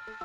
Hello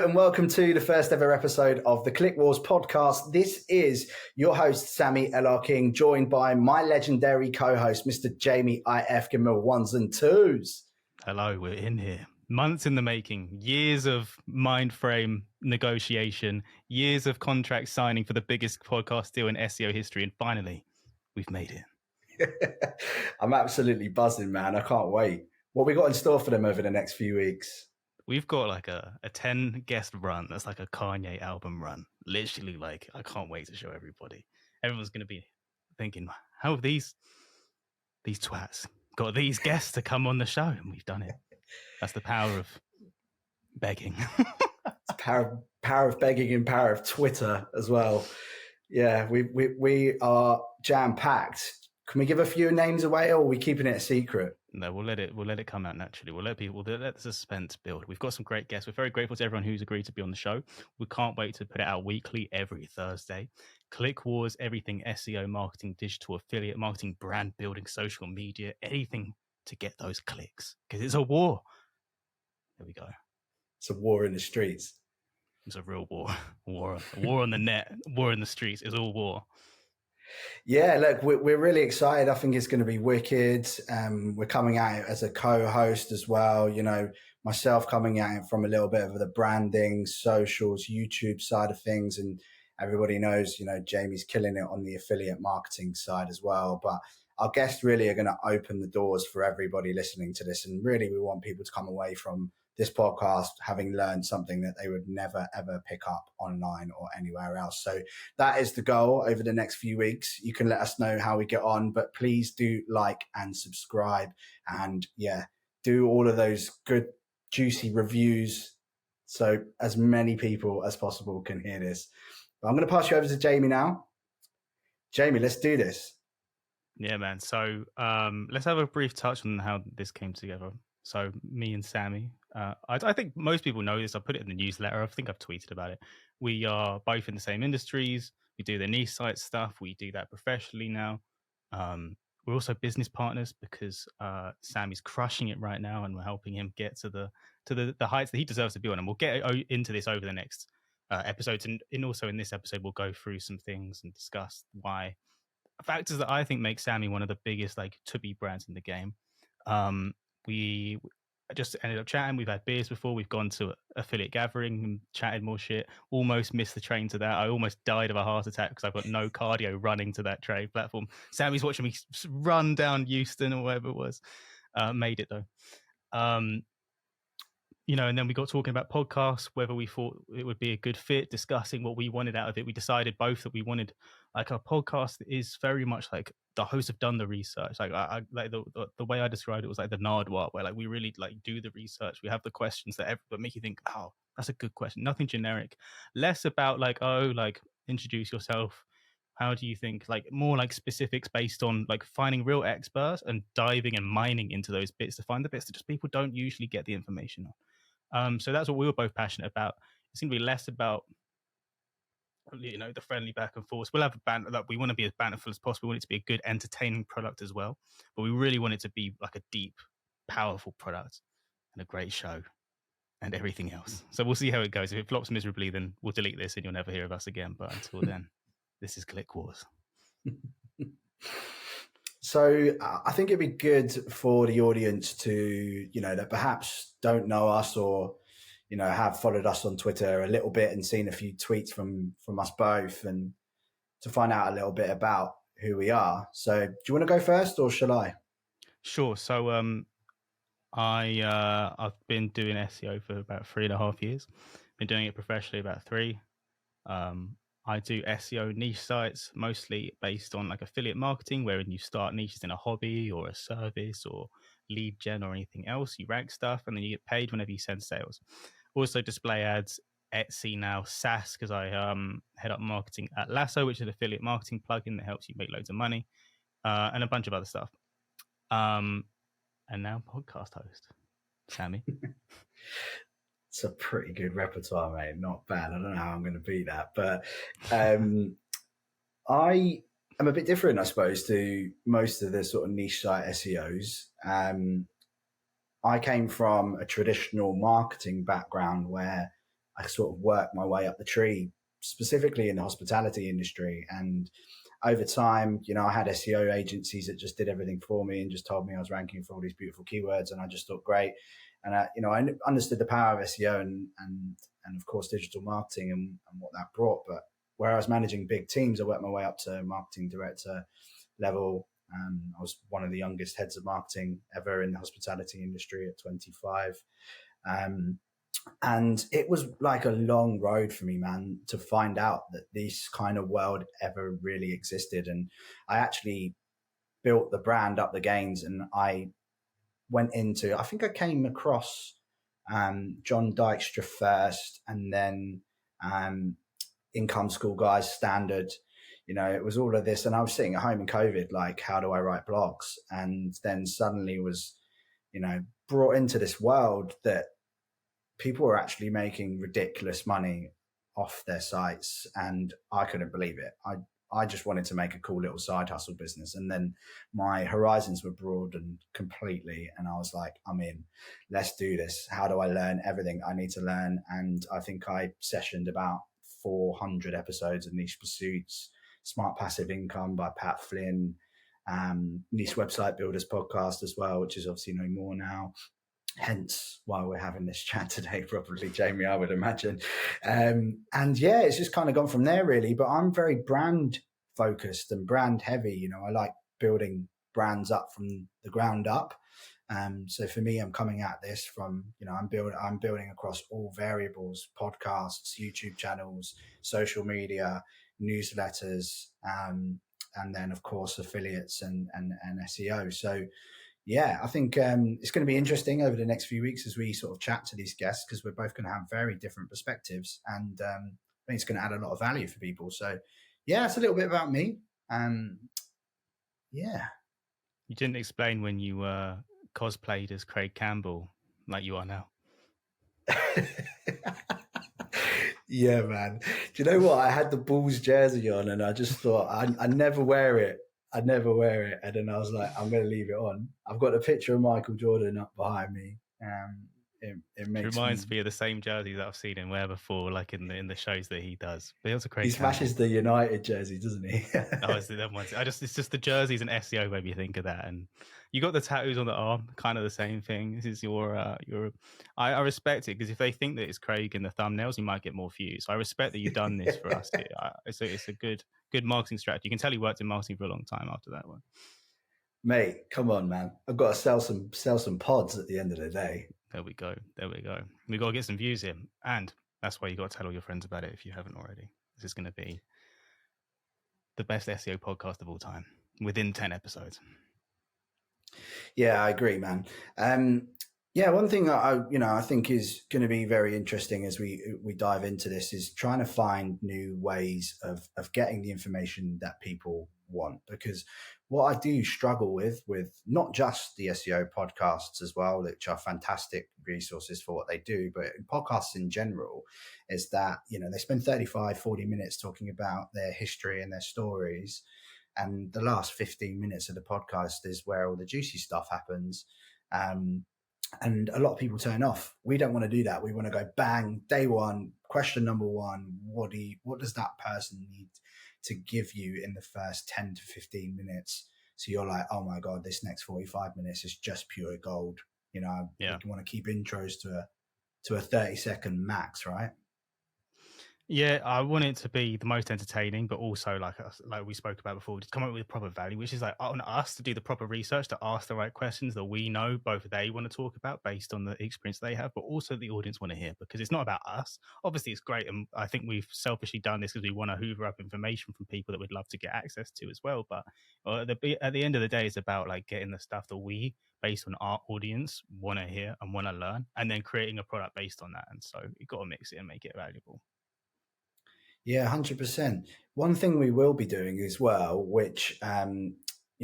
and welcome to the first ever episode of the Click Wars podcast. This is your host, Sammie Ellard-King, joined by my legendary co-host, Mr. Jamie IF. Give me ones and twos. Hello, we're in here. Months in the making, years of mind frame negotiation, years of contract signing for the biggest podcast deal in SEO history, and finally, we've made it. I'm absolutely buzzing, man. I can't wait. What we got in store for them over the next few weeks? We've got like a 10 guest run that's like a Kanye album run. Literally, like, I can't wait to show everybody. Everyone's going to be thinking, how have these twats got these guests to come on the show? And we've done it. That's the power of begging. It's power of begging and power of Twitter as well. Yeah, we are jam-packed. Can we give a few names away, or are we keeping it a secret? No, we'll let it come out naturally. We'll let the suspense build. We've got some great guests. We're very grateful to everyone who's agreed to be on the show. We can't wait to put it out weekly every Thursday. Click Wars, everything SEO, marketing, digital, affiliate marketing, brand building, social media, anything to get those clicks, because it's a war. There we go. It's a war in the streets. It's a real war. War on the net, war in the streets. It's all war. Yeah, look, we're really excited. I think it's going to be wicked. We're coming at it as a co-host as well. You know, myself coming at it from a little bit of the branding, socials, YouTube side of things. And everybody knows, you know, Jamie's killing it on the affiliate marketing side as well. But our guests really are going to open the doors for everybody listening to this. And really, we want people to come away from this podcast having learned something that they would never, ever pick up online or anywhere else. So that is the goal over the next few weeks. You can let us know how we get on, but please do like and subscribe, and do all of those good, juicy reviews so as many people as possible can hear this. But I'm going to pass you over to Jamie now. Jamie, let's do this. Yeah, man. So let's have a brief touch on how this came together. So me and Sammie, I think most people know this. I put it in the newsletter. I think I've tweeted about it. We are both in the same industries. We do the niche site stuff. We do that professionally now. We're also business partners because Sammie's crushing it right now, and we're helping him get to the heights that he deserves to be on. And we'll get into this over the next episodes, and also in this episode, we'll go through some things and discuss why factors that I think make Sammie one of the biggest like to-be brands in the game. We just ended up chatting. We've had beers before. We've gone to affiliate gathering and chatted more shit. Almost missed the train to that. I almost died of a heart attack because I've got no cardio running to that train platform. Sammie's watching me run down Euston or whatever it was. Made it though. You know, and then we got talking about podcasts, whether we thought it would be a good fit, discussing what we wanted out of it. We decided both that we wanted like a podcast that is very much like the hosts have done the research. Like I like the way I described it was like the Nardwar, where like we really like do the research. We have the questions that make you think, oh, that's a good question. Nothing generic, less about like, oh, like introduce yourself. How do you think? Like more like specifics based on like finding real experts and diving and mining into those bits to find the bits that just people don't usually get the information on. So that's what we were both passionate about. It's going to be less about, you know, the friendly back and forth. We'll have a banter. Like we want to be as banterful as possible. We want it to be a good, entertaining product as well. But we really want it to be like a deep, powerful product and a great show and everything else. So we'll see how it goes. If it flops miserably, then we'll delete this and you'll never hear of us again. But until then, this is Click Wars. So I think it'd be good for the audience to, you know, that perhaps don't know us or, you know, have followed us on Twitter a little bit and seen a few tweets from us both, and to find out a little bit about who we are. So do you want to go first or shall I? Sure. So I've been doing SEO for about 3.5 years. Been doing it professionally about 3. I do SEO niche sites, mostly based on like affiliate marketing, wherein you start niches in a hobby or a service or lead gen or anything else. You rank stuff and then you get paid whenever you send sales. Also display ads, Etsy now, SaaS, because I head up marketing at Lasso, which is an affiliate marketing plugin that helps you make loads of money, and a bunch of other stuff. And now podcast host, Sammie. It's a pretty good repertoire, mate. Not bad. I don't know how I'm going to beat that, but um, I am a bit different, I suppose, to most of the sort of niche site SEOs. I came from a traditional marketing background where I sort of worked my way up the tree, specifically in the hospitality industry. And over time, I had SEO agencies that just did everything for me and just told me I was ranking for all these beautiful keywords, and I just thought great. And I understood the power of SEO and of course digital marketing and what that brought. But where I was managing big teams, I worked my way up to marketing director level. I was one of the youngest heads of marketing ever in the hospitality industry at 25. And it was like a long road for me, man, to find out that this kind of world ever really existed. And I actually built the brand up the gains, and I I think I came across John Dykstra first, and then Income School Guys Standard. It was all of this, and I was sitting at home in COVID, like, how do I write blogs? And then suddenly was, brought into this world that people were actually making ridiculous money off their sites, and I couldn't believe it. I just wanted to make a cool little side hustle business, and then my horizons were broadened completely, and I was like, I'm in. Let's do this. How do I learn everything I need to learn? And I think I sessioned about 400 episodes of Niche Pursuits, Smart Passive Income by Pat Flynn, Niche Website Builders podcast as well, which is obviously no more now. Hence why we're having this chat today, probably, Jamie, I would imagine. And yeah, it's just kind of gone from there, really. But I'm very brand focused and brand heavy. I like building brands up from the ground up. So for me, I'm coming at this from, I'm building across all variables: podcasts, YouTube channels, social media, newsletters, and then of course affiliates and SEO. So yeah, I think it's going to be interesting over the next few weeks as we sort of chat to these guests, because we're both going to have very different perspectives, and I think it's going to add a lot of value for people. So yeah, it's a little bit about me. Yeah. You didn't explain when you cosplayed as Craig Campbell like you are now. Yeah, man. Do you know what? I had the Bulls jersey on, and I just thought I never wear it. I'd never wear it. And then I was like, I'm going to leave it on. I've got a picture of Michael Jordan up behind me. It reminds me of the same jersey that I've seen him wear before, like in the shows that he does. But he also He smashes the United jersey, doesn't he? It's just the jerseys and SEO made me think of that. And you got the tattoos on the arm, kind of the same thing. This is I respect it, because if they think that it's Craig in the thumbnails, you might get more views. So I respect that you've done this for us. It's a good marketing strategy. You can tell he worked in marketing for a long time after that one. Mate, come on, man. I've got to sell some pods at the end of the day. There we go. We got to get some views here. And that's why you got to tell all your friends about it if you haven't already. This is going to be the best SEO podcast of all time within 10 episodes. Yeah, I agree, man. Yeah, one thing I think is going to be very interesting as we dive into this is trying to find new ways of getting the information that people want. Because what I do struggle with not just the SEO podcasts as well, which are fantastic resources for what they do, but podcasts in general, is that, they spend 35, 40 minutes talking about their history and their stories. And the last 15 minutes of the podcast is where all the juicy stuff happens. And a lot of people turn off. We don't want to do that. We want to go bang, day one, question number one. What does that person need to give you in the first 10 to 15 minutes? So you're like, oh my God, this next 45 minutes is just pure gold. Yeah. You want to keep intros to a 30-second max, right? Yeah, I want it to be the most entertaining, but also like we spoke about before, just come up with proper value, which is like on us to do the proper research, to ask the right questions that we know both they want to talk about based on the experience they have, but also the audience want to hear, because it's not about us. Obviously, it's great, and I think we've selfishly done this because we want to hoover up information from people that we'd love to get access to as well. But at the end of the day, it's about like getting the stuff that we, based on our audience, want to hear and want to learn, and then creating a product based on that. And so you've got to mix it and make it valuable. Yeah, 100%. One thing we will be doing as well, which,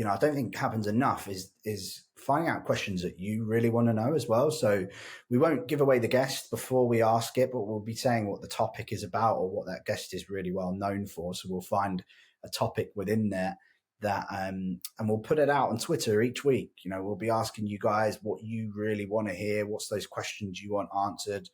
I don't think happens enough is finding out questions that you really want to know as well. So we won't give away the guest before we ask it, but we'll be saying what the topic is about or what that guest is really well known for. So we'll find a topic within there that and we'll put it out on Twitter each week. We'll be asking you guys what you really want to hear. What's those questions you want answered?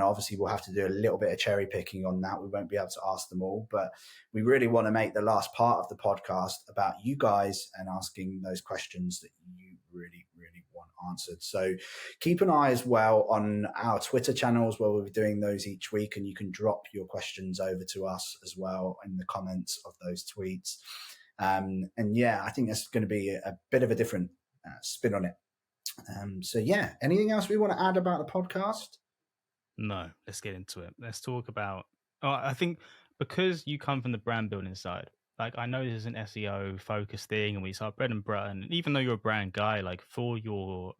Obviously we'll have to do a little bit of cherry picking on that. We won't be able to ask them all, but we really want to make the last part of the podcast about you guys and asking those questions that you really, really want answered. So keep an eye as well on our Twitter channels where we'll be doing those each week, and you can drop your questions over to us as well in the comments of those tweets. And yeah, I think that's going to be a bit of a different spin on it. So yeah, anything else we want to add about the podcast? No, let's get into it. Let's talk about. I think because you come from the brand building side, like I know this is an SEO focused thing, and we start bread and butter. And even though you're a brand guy, like for your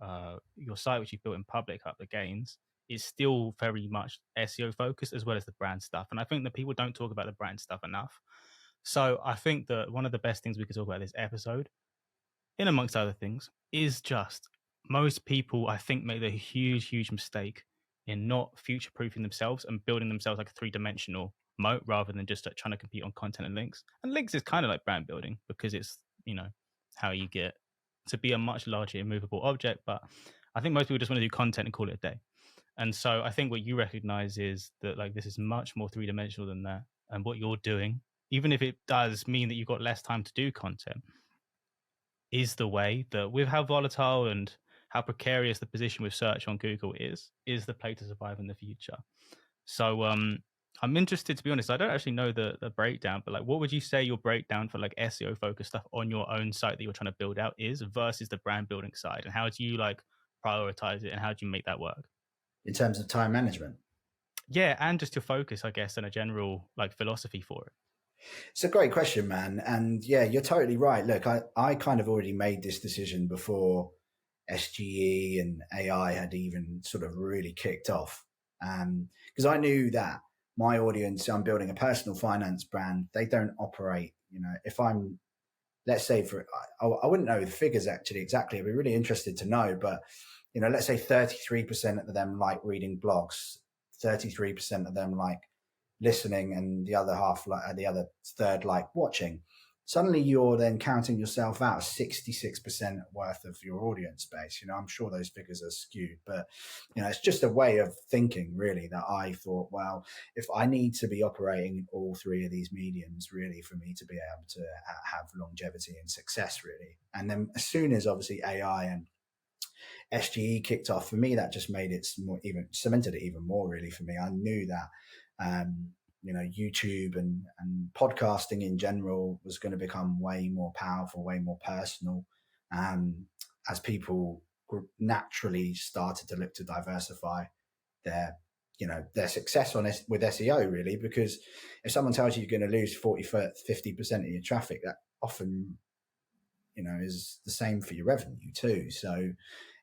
site which you built in public up the gains, is still very much SEO focused as well as the brand stuff. And I think that people don't talk about the brand stuff enough. So I think that one of the best things we could talk about this episode, in amongst other things, is just most people, I think, make the huge mistake in not future proofing themselves and building themselves like a 3-dimensional moat rather than just trying to compete on content and links. And links is kind of like brand building because it's, how you get to be a much larger immovable object. But I think most people just want to do content and call it a day. And so I think what you recognize is that like this is much more 3-dimensional than that. And what you're doing, even if it does mean that you've got less time to do content, is the way that with how volatile and how precarious the position with search on Google is the play to survive in the future. So I'm interested, to be honest. I don't actually know the breakdown, but like, what would you say your breakdown for like SEO focused stuff on your own site that you're trying to build out is versus the brand building side? And how do you like prioritize it and how do you make that work? In terms of time management? Yeah, and just your focus, I guess, and a general like philosophy for it. It's a great question, man. And yeah, you're totally right. Look, I kind of already made this decision before SGE and AI had even sort of really kicked off. Because I knew that my audience, I'm building a personal finance brand, they don't operate, if I'm, let's say I wouldn't know the figures actually exactly. I'd be really interested to know, but, let's say 33% of them like reading blogs, 33% of them like listening, and the other half, like the other third, like watching. Suddenly you're then counting yourself out 66% worth of your audience base. I'm sure those figures are skewed, but it's just a way of thinking really that I thought, well, if I need to be operating in all three of these mediums really for me to be able to have longevity and success really. And then as soon as obviously AI and SGE kicked off, for me that just made it more, even cemented it even more really for me. I knew that YouTube and podcasting in general was going to become way more powerful, way more personal, as people naturally started to look to diversify their success with SEO really. Because if someone tells you you're going to lose 40-50% of your traffic, that often is the same for your revenue too. So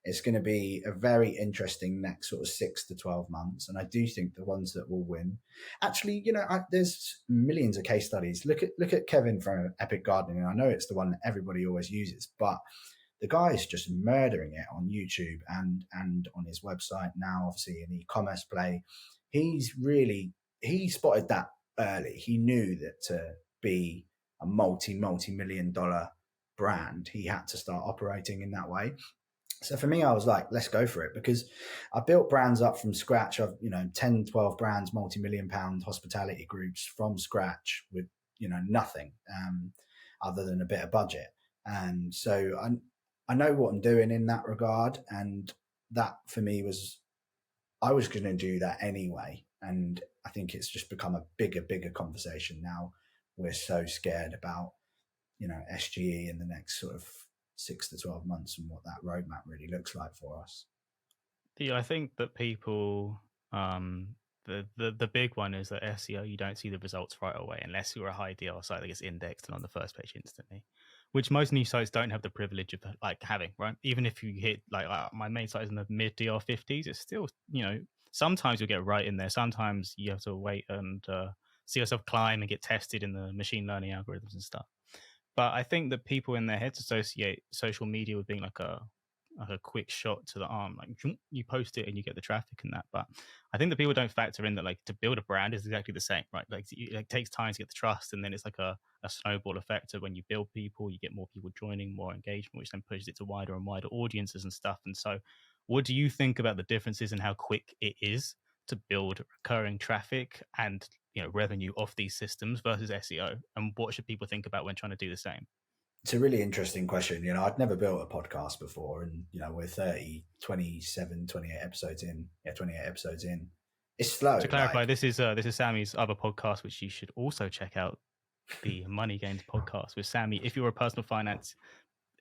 it's going to be a very interesting next sort of 6 to 12 months. And I do think the ones that will win, actually, there's millions of case studies. Look at Kevin from Epic Gardening. I know it's the one that everybody always uses, but the guy is just murdering it on YouTube and on his website now, obviously an e-commerce play. He spotted that early. He knew that to be a multi-million dollar brand, he had to start operating in that way. So for me, I was like, let's go for it, because I built brands up from scratch. I've, 10, 12 brands, multi-million pound hospitality groups from scratch with, nothing other than a bit of budget. And so I know what I'm doing in that regard. And that for me I was going to do that anyway. And I think it's just become a bigger conversation now. We're so scared about, SGE in the next sort of 6 to 12 months and what that roadmap really looks like for us. Yeah, I think that people, the big one is that SEO, you don't see the results right away unless you're a high DR site that gets indexed and on the first page instantly, which most new sites don't have the privilege of like having, right? Even if you hit like my main site is in the mid DR 50s, it's still, sometimes you'll get right in there. Sometimes you have to wait and see yourself climb and get tested in the machine learning algorithms and stuff. But I think that people in their heads associate social media with being like a quick shot to the arm, like you post it and you get the traffic and that. But I think that people don't factor in that like to build a brand is exactly the same, right? Like it takes time to get the trust, and then it's like a snowball effect of when you build people, you get more people joining, more engagement, which then pushes it to wider and wider audiences and stuff. And so, what do you think about the differences in how quick it is to build recurring traffic and revenue off these systems versus SEO, and what should people think about when trying to do the same? It's a really interesting question. I'd never built a podcast before, and we're 28 episodes in. Yeah, 28 episodes in. It's slow. To clarify, this is Sammie's other podcast, which you should also check out, the Money Gains podcast with Sammie. If you're a personal finance,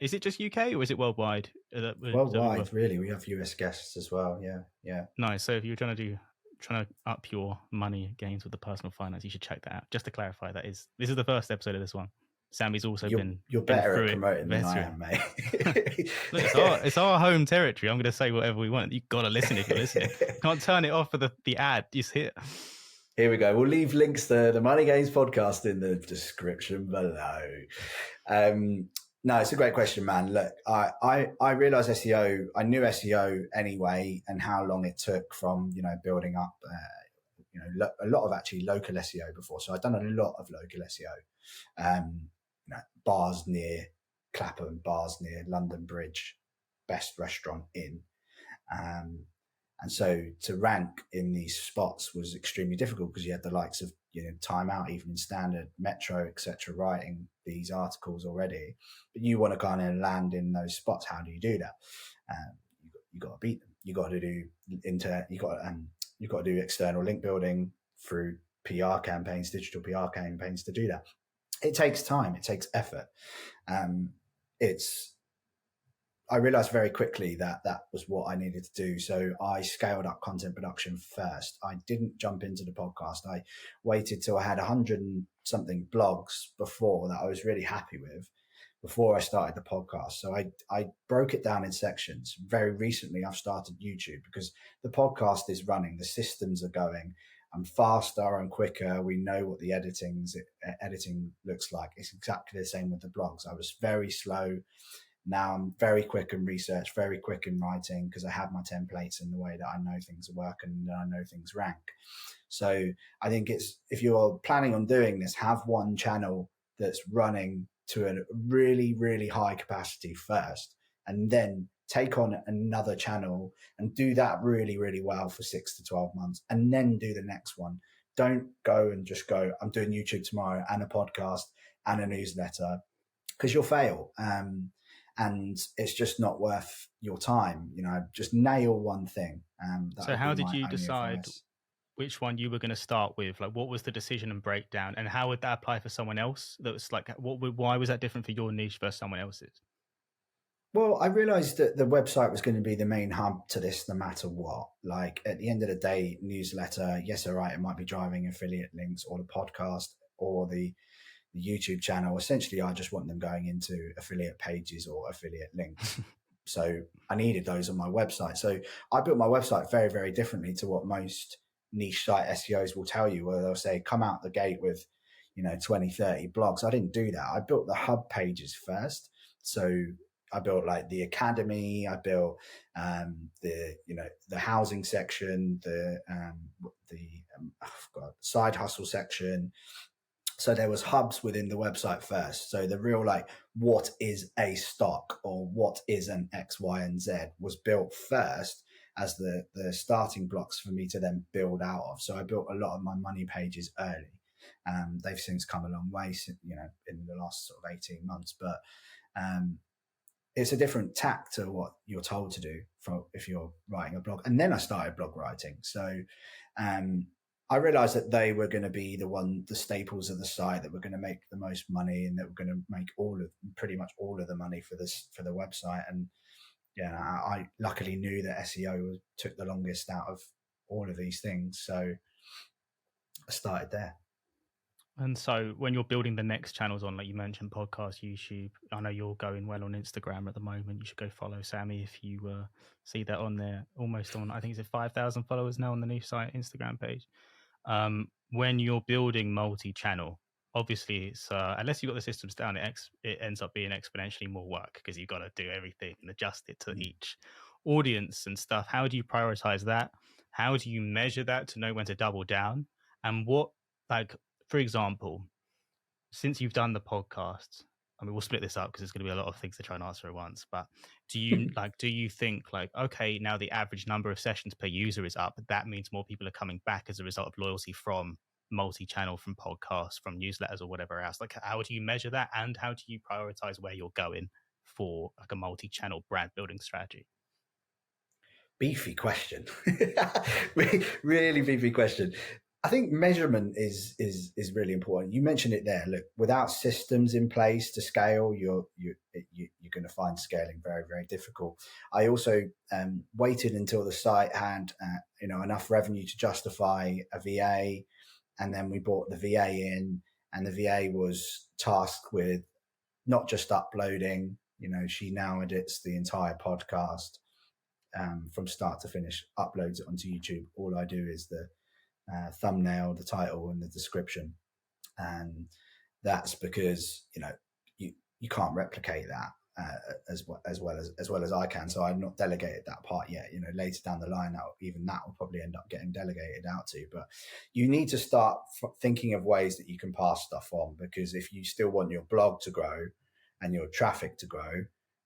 is it just UK or is it worldwide? Worldwide, really. We have US guests as well. Yeah. Nice. So if you're trying to up your money gains with the personal finance, you should check that out. Just to clarify, this is the first episode of this one. Sammie's also you're better at promoting than I am, mate. Look, it's our home territory. I'm going to say whatever we want. You've got to listen if you're listening. Can't turn it off for the ad. Just hit. Here we go. We'll leave links to the Money Gains podcast in the description below. No, it's a great question, man. Look, I realized SEO. I knew SEO anyway, and how long it took from building up a lot of actually local SEO before. So I've done a lot of local SEO. Bars near Clapham, bars near London Bridge, best restaurant in. And so to rank in these spots was extremely difficult because you had the likes of Time Out, Evening Standard, Metro, etc., writing these articles already. But you want to kind of land in those spots. How do you do that? You got to beat them. You got to do you got to do external link building through PR campaigns, digital PR campaigns to do that. It takes time. It takes effort. I realized very quickly that was what I needed to do. So I scaled up content production first. I didn't jump into the podcast. I waited till I had 100 and something blogs before that I was really happy with before I started the podcast. So I broke it down in sections. Very recently, I've started YouTube because the podcast is running. The systems are going. I'm faster and quicker. We know what the editing looks like. It's exactly the same with the blogs. I was very slow. Now I'm very quick in research, very quick in writing because I have my templates in the way that I know things work and I know things rank. So I think if you're planning on doing this, have one channel that's running to a really, really high capacity first, and then take on another channel and do that really, really well for 6 to 12 months, and then do the next one. Don't go and just go, I'm doing YouTube tomorrow and a podcast and a newsletter, because you'll fail. And it's just not worth your time. Just nail one thing. So how did you decide which one you were going to start with? Like, what was the decision and breakdown, and how would that apply for someone else? That was like, why was that different for your niche versus someone else's? Well, I realized that the website was going to be the main hub to this no matter what. Like, at the end of the day, newsletter, yes, all right, it might be driving affiliate links, or the podcast or the YouTube channel. Essentially, I just want them going into affiliate pages or affiliate links. So I needed those on my website. So I built my website very, very differently to what most niche site SEOs will tell you, where they'll say, come out the gate with, 20, 30 blogs. I didn't do that. I built the hub pages first. So I built like the academy. I built the housing section, the side hustle section. So there was hubs within the website first. So the real what is a stock or what is an X, Y, and Z was built first as the starting blocks for me to then build out of. So I built a lot of my money pages early. They've since come a long way, in the last sort of 18 months. But it's a different tack to what you're told to do if you're writing a blog. And then I started blog writing. So I realized that they were going to be the staples of the site that were going to make the most money and that were going to make pretty much all of the money for the website. And I luckily knew that SEO took the longest out of all of these things. So I started there. And so when you're building the next channels on, like you mentioned, podcast, YouTube, I know you're going well on Instagram at the moment. You should go follow Sammie if you see that on there. Almost on, I think it's 5,000 followers now on the new site Instagram page. When you're building multi-channel obviously it's unless you've got the systems down, it ends up being exponentially more work because you've got to do everything and adjust it to each audience and stuff. How do you prioritize that? How do you measure that to know when to double down? And what, like, for example, since you've done the podcast, I mean, we'll split this up because there's going to be a lot of things to try and answer at once. But do you think like, okay, now the average number of sessions per user is up? That means more people are coming back as a result of loyalty from multi-channel, from podcasts, from newsletters, or whatever else. Like, how do you measure that, and how do you prioritize where you're going for like a multi-channel brand building strategy? Beefy question. Really beefy question. I think measurement is really important. You mentioned it there. Look, without systems in place to scale, you're going to find scaling very, very difficult. I also waited until the site had enough revenue to justify a VA, and then we brought the VA in, and the VA was tasked with not just uploading. She now edits the entire podcast from start to finish, uploads it onto YouTube. All I do is the thumbnail, the title, and the description, and that's because you can't replicate that as well as I can. So I've not delegated that part yet. Later down the line, that will probably end up getting delegated out to. But you need to start thinking of ways that you can pass stuff on, because if you still want your blog to grow and your traffic to grow,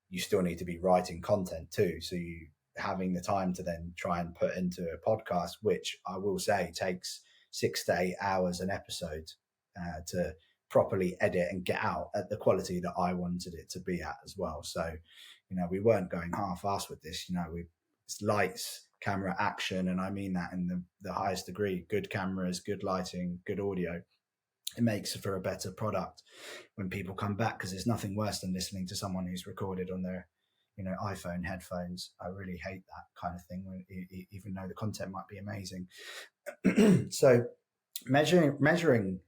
you still need to be writing content too. So you having the time to then try and put into a podcast, which I will say takes 6 to 8 hours an episode to properly edit and get out at the quality that I wanted it to be at as well. So, we weren't going half-assed with this. It's lights, camera, action, and I mean that in the highest degree. Good cameras, good lighting, good audio. It makes for a better product when people come back, because there's nothing worse than listening to someone who's recorded on their iPhone headphones. I really hate that kind of thing, even though the content might be amazing. So measuring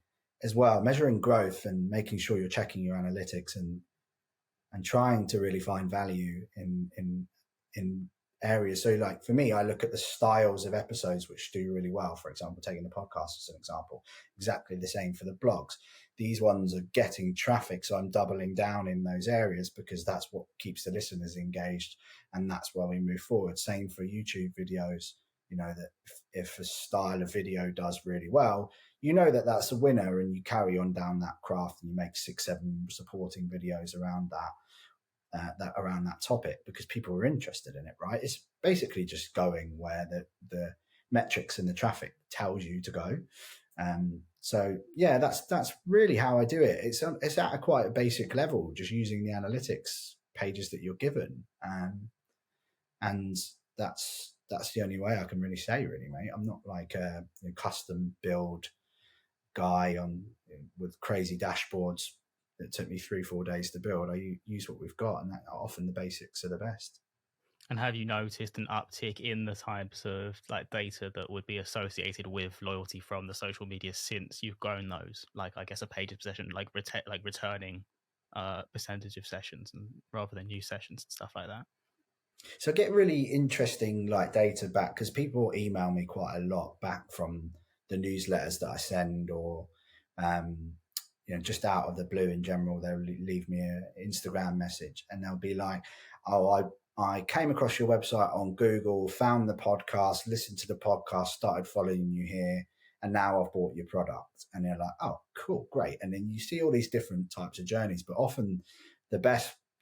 as well, measuring growth and making sure you're checking your analytics and trying to really find value in areas. So like for me, I look at the styles of episodes which do really well. For example, taking the podcast as an example, exactly the same for the blogs. These ones are getting traffic, so I'm doubling down in those areas because that's what keeps the listeners engaged, and that's where we move forward. Same for YouTube videos. That if a style of video does really well, that's a winner, and you carry on down that craft and you make 6-7 supporting videos around around that topic because people are interested in it, right? It's basically just going where the metrics and the traffic tells you to go. So yeah, that's really how I do it. It's at quite a basic level, just using the analytics pages that you're given, and that's the only way I can really say, really, mate. I'm not like a custom build guy with crazy dashboards that took me 3-4 days to build. I use what we've got, and that often the basics are the best. And have you noticed an uptick in the types of like data that would be associated with loyalty from the social media since you've grown those? Like, I guess a page session, like returning percentage of sessions, and rather than new sessions and stuff like that. So I get really interesting data back because people email me quite a lot back from the newsletters that I send, or just out of the blue in general. They'll leave me an Instagram message and they'll be like, "Oh, I came across your website on Google, found the podcast, listened to the podcast, started following you here, and now I've bought your product." And they're like, "Oh, cool, great." And then you see all these different types of journeys, but often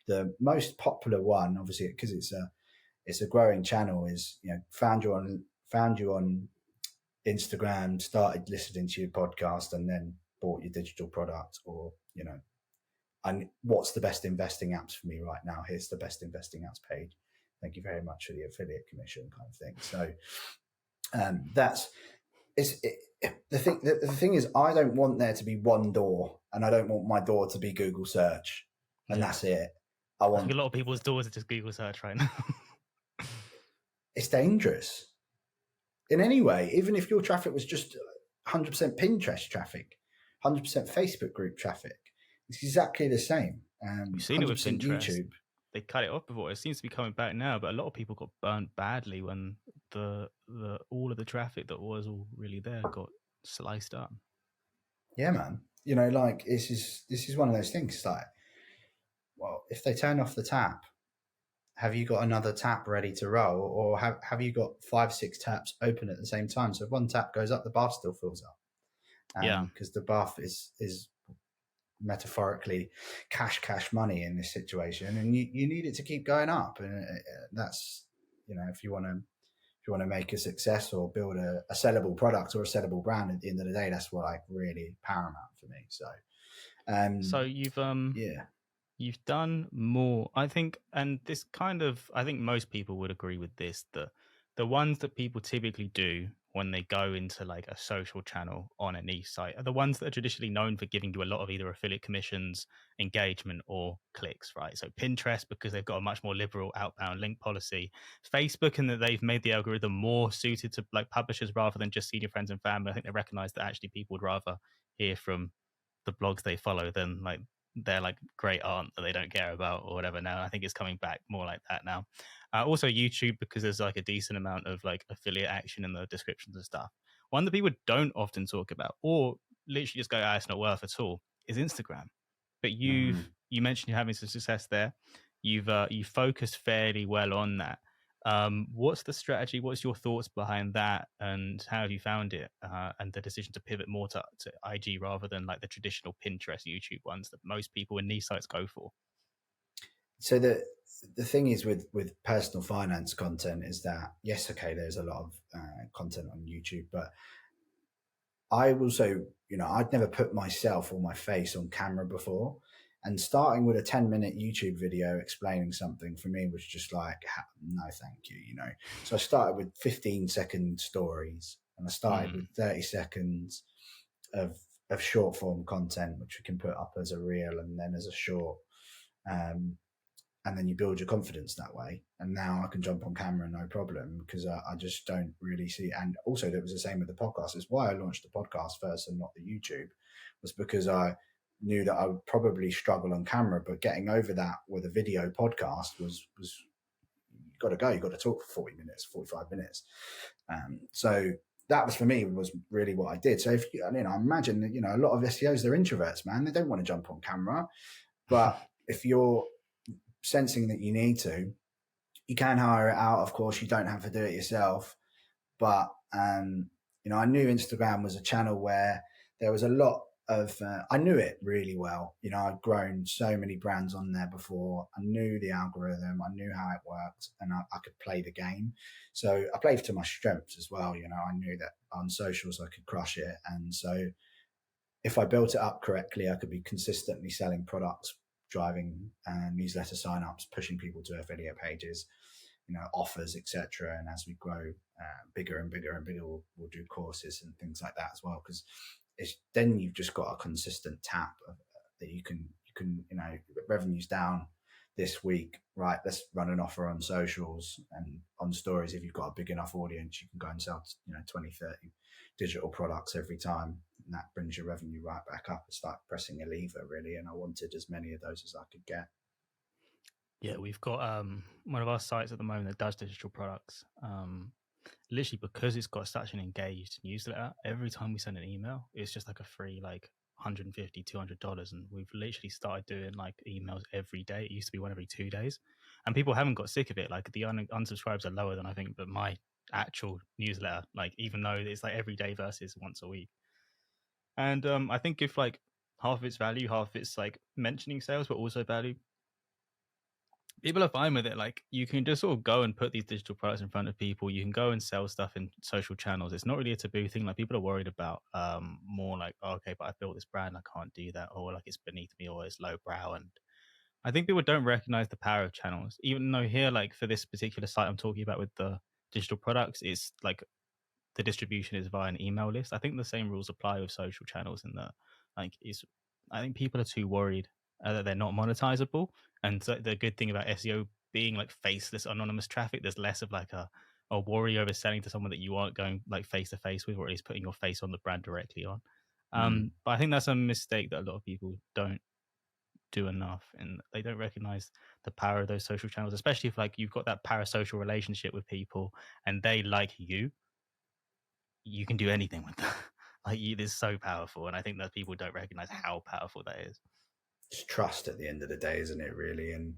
the most popular one, obviously, because it's a growing channel, is found you on Instagram, started listening to your podcast, and then bought your digital product, or and what's the best investing apps for me right now? Here's the best investing apps page. Thank you very much for the affiliate commission, kind of thing. So the thing is, I don't want there to be one door, and I don't want my door to be Google search, and that's it. I think a lot of people's doors are just Google search right now. It's dangerous in any way. Even if your traffic was just 100% Pinterest traffic, 100% Facebook group traffic, it's exactly the same. You've seen it with Pinterest. YouTube. They cut it off before. It seems to be coming back now, but a lot of people got burnt badly when the all of the traffic that was all really there got sliced up. Yeah, man. you know, like this is one of those things. It's like, well, if they turn off the tap, have you got another tap ready to roll, or have you got 5, 6 taps open at the same time? So if one tap goes up, the bath still fills up, Yeah. because the bath is metaphorically cash money in this situation, and you need it to keep going up, and that's, you know, if you want to make a success or build a sellable product or a sellable brand, at the end of the day, that's what like really paramount for me. So So yeah. you've done more, I think, and this kind of, I think most people would agree with this, that the ones that people typically do when they go into like a social channel on a niche site are the ones that are traditionally known for giving you a lot of either affiliate commissions, engagement, or clicks, right? So Pinterest, because they've got a much more liberal outbound link policy. Facebook, and that they've made the algorithm more suited to like publishers rather than just senior friends and family. I think they recognize that actually people would rather hear from the blogs they follow than like their like great aunt that they don't care about or whatever. Now I think it's coming back more like that now. Also YouTube, because there's like a decent amount of like affiliate action in the descriptions and stuff. One that people don't often talk about, or literally just go, ah, it's not worth at all, is Instagram. But Mhm. you mentioned you're having some success there. You focused fairly well on that. What's the strategy? What's your thoughts behind that, and how have you found it? And the decision to pivot more to IG rather than like the traditional Pinterest, YouTube ones that most people in these sites go for. So the thing is with personal finance content is that, yes, okay, there's a lot of content on YouTube, but I also, you know, I'd never put myself or my face on camera before. And starting with a 10-minute YouTube video explaining something for me was just like, no, thank you, you know. So I started with 15-second stories, and I started with Mm. 30 seconds of, of short form content, which we can put up as a reel and then as a short. Um, and then you build your confidence that way. And now I can jump on camera no problem, because I just don't really see. And also, that was the same with the podcast. It's why I launched the podcast first and not the YouTube, was because I knew that I would probably struggle on camera, but getting over that with a video podcast was you got to go. You got to talk for 40 minutes, 45 minutes. So that was for me was really what I did. So if you know, I imagine that, you know, a lot of SEOs, they're introverts, man. They don't want to jump on camera. But if you're sensing that you need to, you can hire it out. Of course, you don't have to do it yourself. But you know, I knew Instagram was a channel where there was a lot of. I knew it really well. You know, I'd grown so many brands on there before. I knew the algorithm. I knew how it worked, and I could play the game. So I played to my strengths as well. You know, I knew that on socials I could crush it, and so if I built it up correctly, I could be consistently selling products, driving newsletter signups, pushing people to affiliate pages, you know, offers, etc. And as we grow bigger and bigger and bigger, we'll do courses and things like that as well. Because it's then you've just got a consistent tap that you know, revenues down this week, right? Let's run an offer on socials and on stories. If you've got a big enough audience, you can go and sell, you know, 20, 30 digital products every time, and that brings your revenue right back up. It's like pressing a lever, really. And I wanted as many of those as I could get. Yeah, we've got one of our sites at the moment that does digital products. Literally because it's got such an engaged newsletter, every time we send an email, it's just like a free like 150 $200, and we've literally started doing like emails every day. It used to be one every 2 days, and people haven't got sick of it. Like the unsubscribes are lower than I think, but my actual newsletter, like even though it's like every day versus once a week. And I think if like half of it's value, half of it's like mentioning sales, but also value, people are fine with it. Like you can just sort of go and put these digital products in front of people. You can go and sell stuff in social channels. It's not really a taboo thing. Like people are worried about more like, oh, okay, but I built this brand, I can't do that, or like it's beneath me, or it's lowbrow. And I think people don't recognize the power of channels, even though here, like for this particular site I'm talking about with the digital products, it's like the distribution is via an email list. I think the same rules apply with social channels in that, like, is I think people are too worried that they're not monetizable. And so the good thing about SEO being like faceless, anonymous traffic, there's less of like a worry over selling to someone that you aren't going like face to face with, or at least putting your face on the brand directly on. Mm. But I think that's a mistake that a lot of people don't do enough, and they don't recognize the power of those social channels, especially if like you've got that parasocial relationship with people and they like you can do anything with that. like it is so powerful, and I think that people don't recognize how powerful that is. It's trust at the end of the day, isn't it, really? And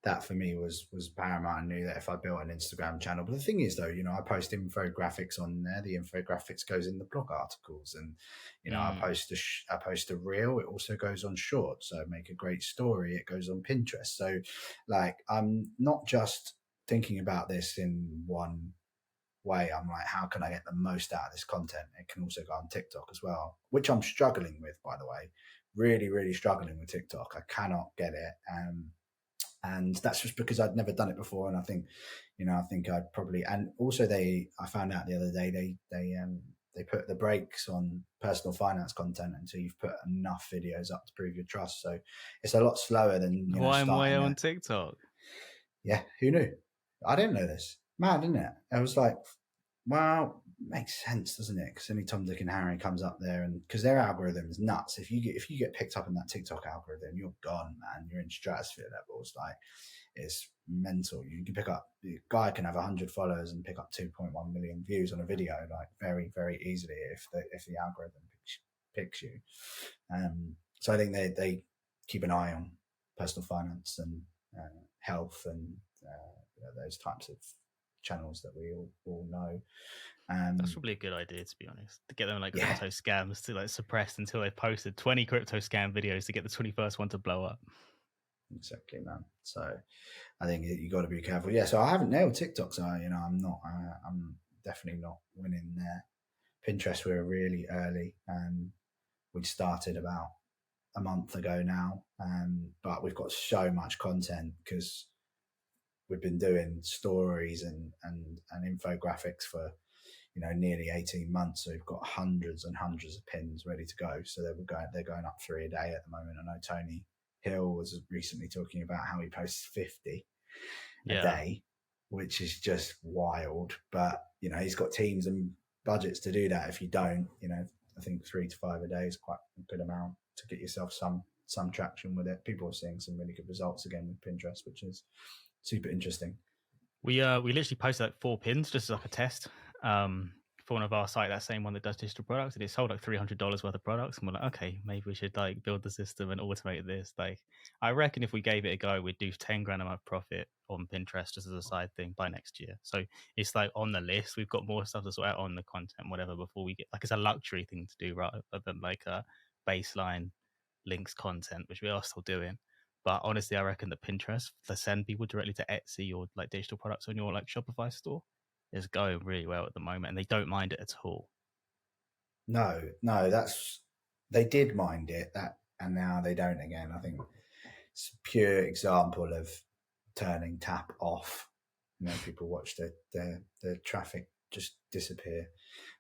that for me was paramount. I knew that if I built an Instagram channel, but the thing is though, I post infographics on there. The infographics goes in the blog articles, and I post a reel. It also goes on shorts. So make a great story. It goes on Pinterest. So like I'm not just thinking about this in one way. I'm like, how can I get the most out of this content? It can also go on TikTok as well, which I'm struggling with, by the way. Really, really struggling with TikTok. I cannot get it. And that's just because I'd never done it before. And I think, I think I'd probably, and also I found out the other day, they put the brakes on personal finance content until you've put enough videos up to prove your trust. So it's a lot slower than, Why am I on TikTok? Yeah. Who knew? I didn't know this. Mad, isn't it? I was like, well, makes sense, doesn't it? Because only Tom, Dick, and Harry comes up there, and because their algorithm is nuts. If you get picked up in that TikTok algorithm, you're gone, man. You're in stratosphere levels. Like it's mental. You can pick up. A guy can have 100 followers and pick up 2.1 million views on a video, like very, very easily if the algorithm picks you. So I think they keep an eye on personal finance and health and those types of channels that we all know. That's probably a good idea, to be honest, to get them like crypto scams to like suppress until they posted 20 crypto scam videos to get the 21st one to blow up. Exactly, man. So I think you got to be careful. Yeah. So I haven't nailed TikTok. So I'm not. I'm definitely not winning there. Pinterest, we were really early. We started about a month ago now, but we've got so much content because we've been doing stories and infographics for nearly 18 months. So we've got hundreds and hundreds of pins ready to go. So they're going up 3 a day at the moment. I know Tony Hill was recently talking about how he posts 50 a day, which is just wild. But he's got teams and budgets to do that. If you don't, I think 3 to 5 a day is quite a good amount to get yourself some traction with it. People are seeing some really good results again with Pinterest, which is super interesting. We literally posted like 4 pins just as like a test for one of our site, that same one that does digital products, and it sold like $300 worth of products, and we're like, okay, maybe we should like build the system and automate this. Like I reckon if we gave it a go, we'd do 10 grand a month profit on Pinterest just as a side thing by next year. So it's like on the list. We've got more stuff to sort out on the content, whatever, before we get, like, it's a luxury thing to do rather than like a baseline links content, which we are still doing. But honestly, I reckon that Pinterest, to send people directly to Etsy or like digital products on your like Shopify store, is going really well at the moment, and they don't mind it at all. No, they did mind it, and now they don't again. I think it's a pure example of turning tap off. People watch the traffic just disappear,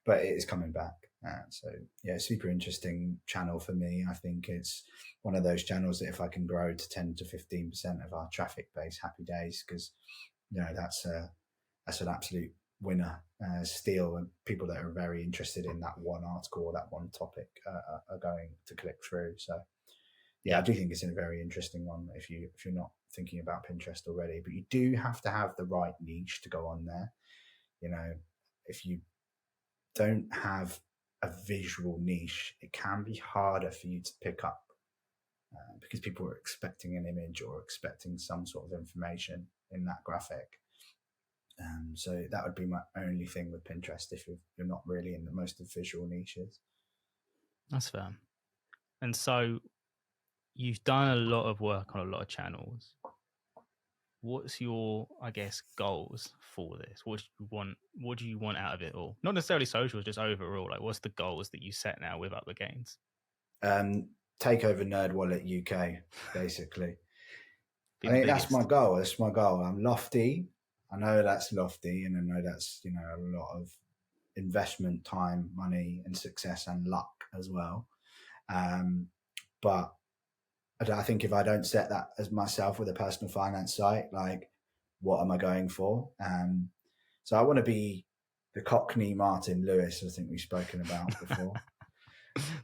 but it is coming back. So yeah, super interesting channel for me. I think it's one of those channels that if I can grow to 10 to 15% of our traffic base, happy days, because that's an absolute winner. Steal, and people that are very interested in that one article or that one topic are going to click through. So yeah, I do think it's a very interesting one if you're not thinking about Pinterest already, but you do have to have the right niche to go on there. If you don't have a visual niche, it can be harder for you to pick up because people are expecting an image or expecting some sort of information in that graphic. So that would be my only thing with Pinterest if you're not really in the most of visual niches. That's fair. And so you've done a lot of work on a lot of channels. What's your, I guess, goals for this? What do you want out of it all? Not necessarily social, just overall. Like, what's the goals that you set now with Up the Gains? Take over NerdWallet UK, basically. I think that's my goal. That's my goal. I'm lofty. I know that's lofty, and I know that's a lot of investment, time, money, and success and luck as well. But I think if I don't set that as myself with a personal finance site, like, what am I going for? So I want to be the Cockney Martin Lewis. I think we've spoken about before.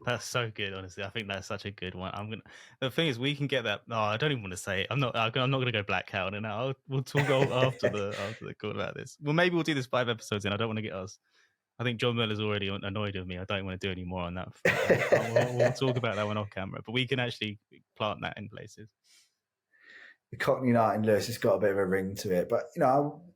That's so good, honestly. I think that's such a good one. The thing is, we can get that. No, I don't even want to say it. I'm not going to go blackout, and we'll talk after the call about this. Well, maybe we'll do this 5 episodes in. I don't want to get us I think John Miller's already annoyed with me. I don't want to do any more on that front. We'll talk about that one off camera, but we can actually plant that in places. The Cockney Martin Lewis has got a bit of a ring to it, but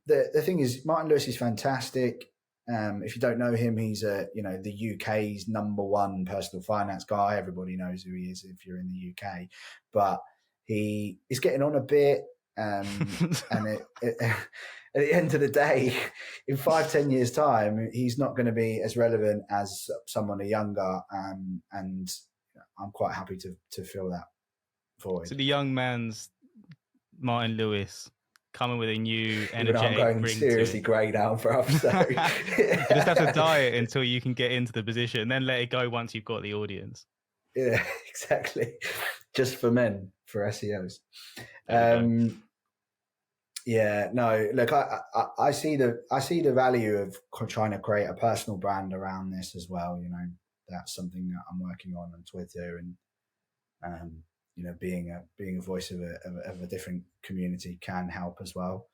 the thing is, Martin Lewis is fantastic. If you don't know him, he's the UK's number 1 personal finance guy. Everybody knows who he is if you're in the UK, but he is getting on a bit. And at the end of the day, in 5-10 years' time, he's not going to be as relevant as someone younger. And I'm quite happy to fill that void. So the young man's Martin Lewis coming with a new energetic I'm going ring seriously to it. grey now, bro. So you just have to diet until you can get into the position, and then let it go once you've got the audience. Yeah, exactly. Just for men, for SEOs. Yeah, no. Look, I see the value of trying to create a personal brand around this as well. That's something that I'm working on Twitter, and being a voice of a different community can help as well.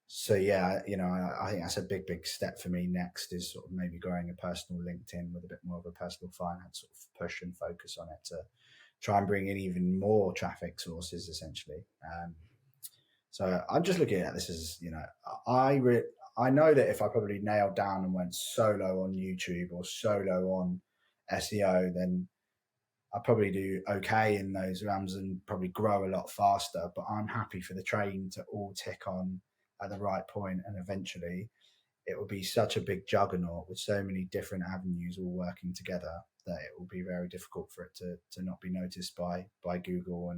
So yeah, I think that's a big step for me. Next is sort of maybe growing a personal LinkedIn with a bit more of a personal finance sort of push and focus on it to try and bring in even more traffic sources, essentially. So I'm just looking at this as, I know that if I probably nailed down and went solo on YouTube or solo on SEO, then I probably do okay in those realms and probably grow a lot faster. But I'm happy for the train to all tick on at the right point, and eventually it will be such a big juggernaut with so many different avenues all working together that it will be very difficult for it to not be noticed by Google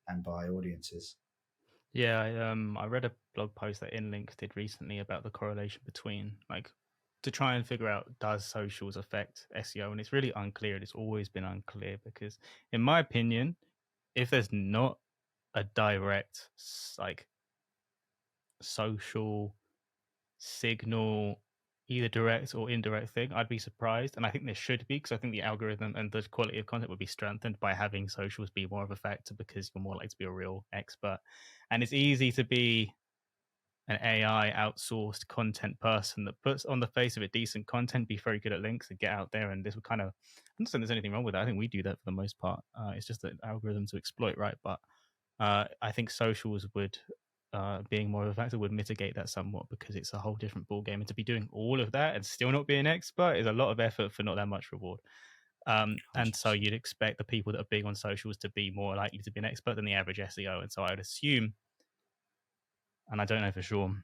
and by audiences. Yeah, I read a blog post that InLinks did recently about the correlation between, like, to try and figure out, does socials affect SEO? And it's really unclear. It's always been unclear because, in my opinion, if there's not a direct, like, social signal, either direct or indirect thing, I'd be surprised. And I think there should be, because I think the algorithm and the quality of content would be strengthened by having socials be more of a factor, because you're more likely to be a real expert. And it's easy to be an AI outsourced content person that puts on the face of it decent content, be very good at links, and get out there. And this would kind of, I'm not saying there's anything wrong with that. I think we do that for the most part. It's just an algorithm to exploit, right? But I think socials would, being more of a factor, would mitigate that somewhat, because it's a whole different ball game. And to be doing all of that and still not be an expert is a lot of effort for not that much reward. And so you'd expect the people that are big on socials to be more likely to be an expert than the average SEO. And so I would assume, and I don't know for sure,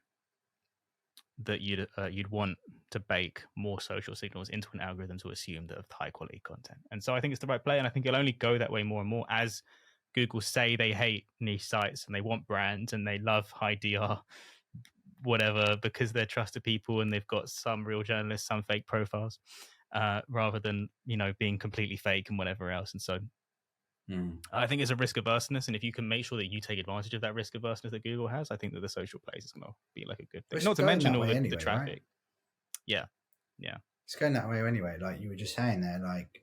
that you'd want to bake more social signals into an algorithm to assume that of high quality content. And so I think it's the right play, and I think it'll only go that way more and more as Google say they hate niche sites and they want brands and they love high DR whatever because they're trusted people and they've got some real journalists, some fake profiles, rather than being completely fake and whatever else. And so I think it's a risk averseness, and if you can make sure that you take advantage of that risk averseness that Google has, I think that the social place is going to be like a good thing. Not to mention all the traffic. Right? Yeah. It's going that way anyway. Like you were just saying there, like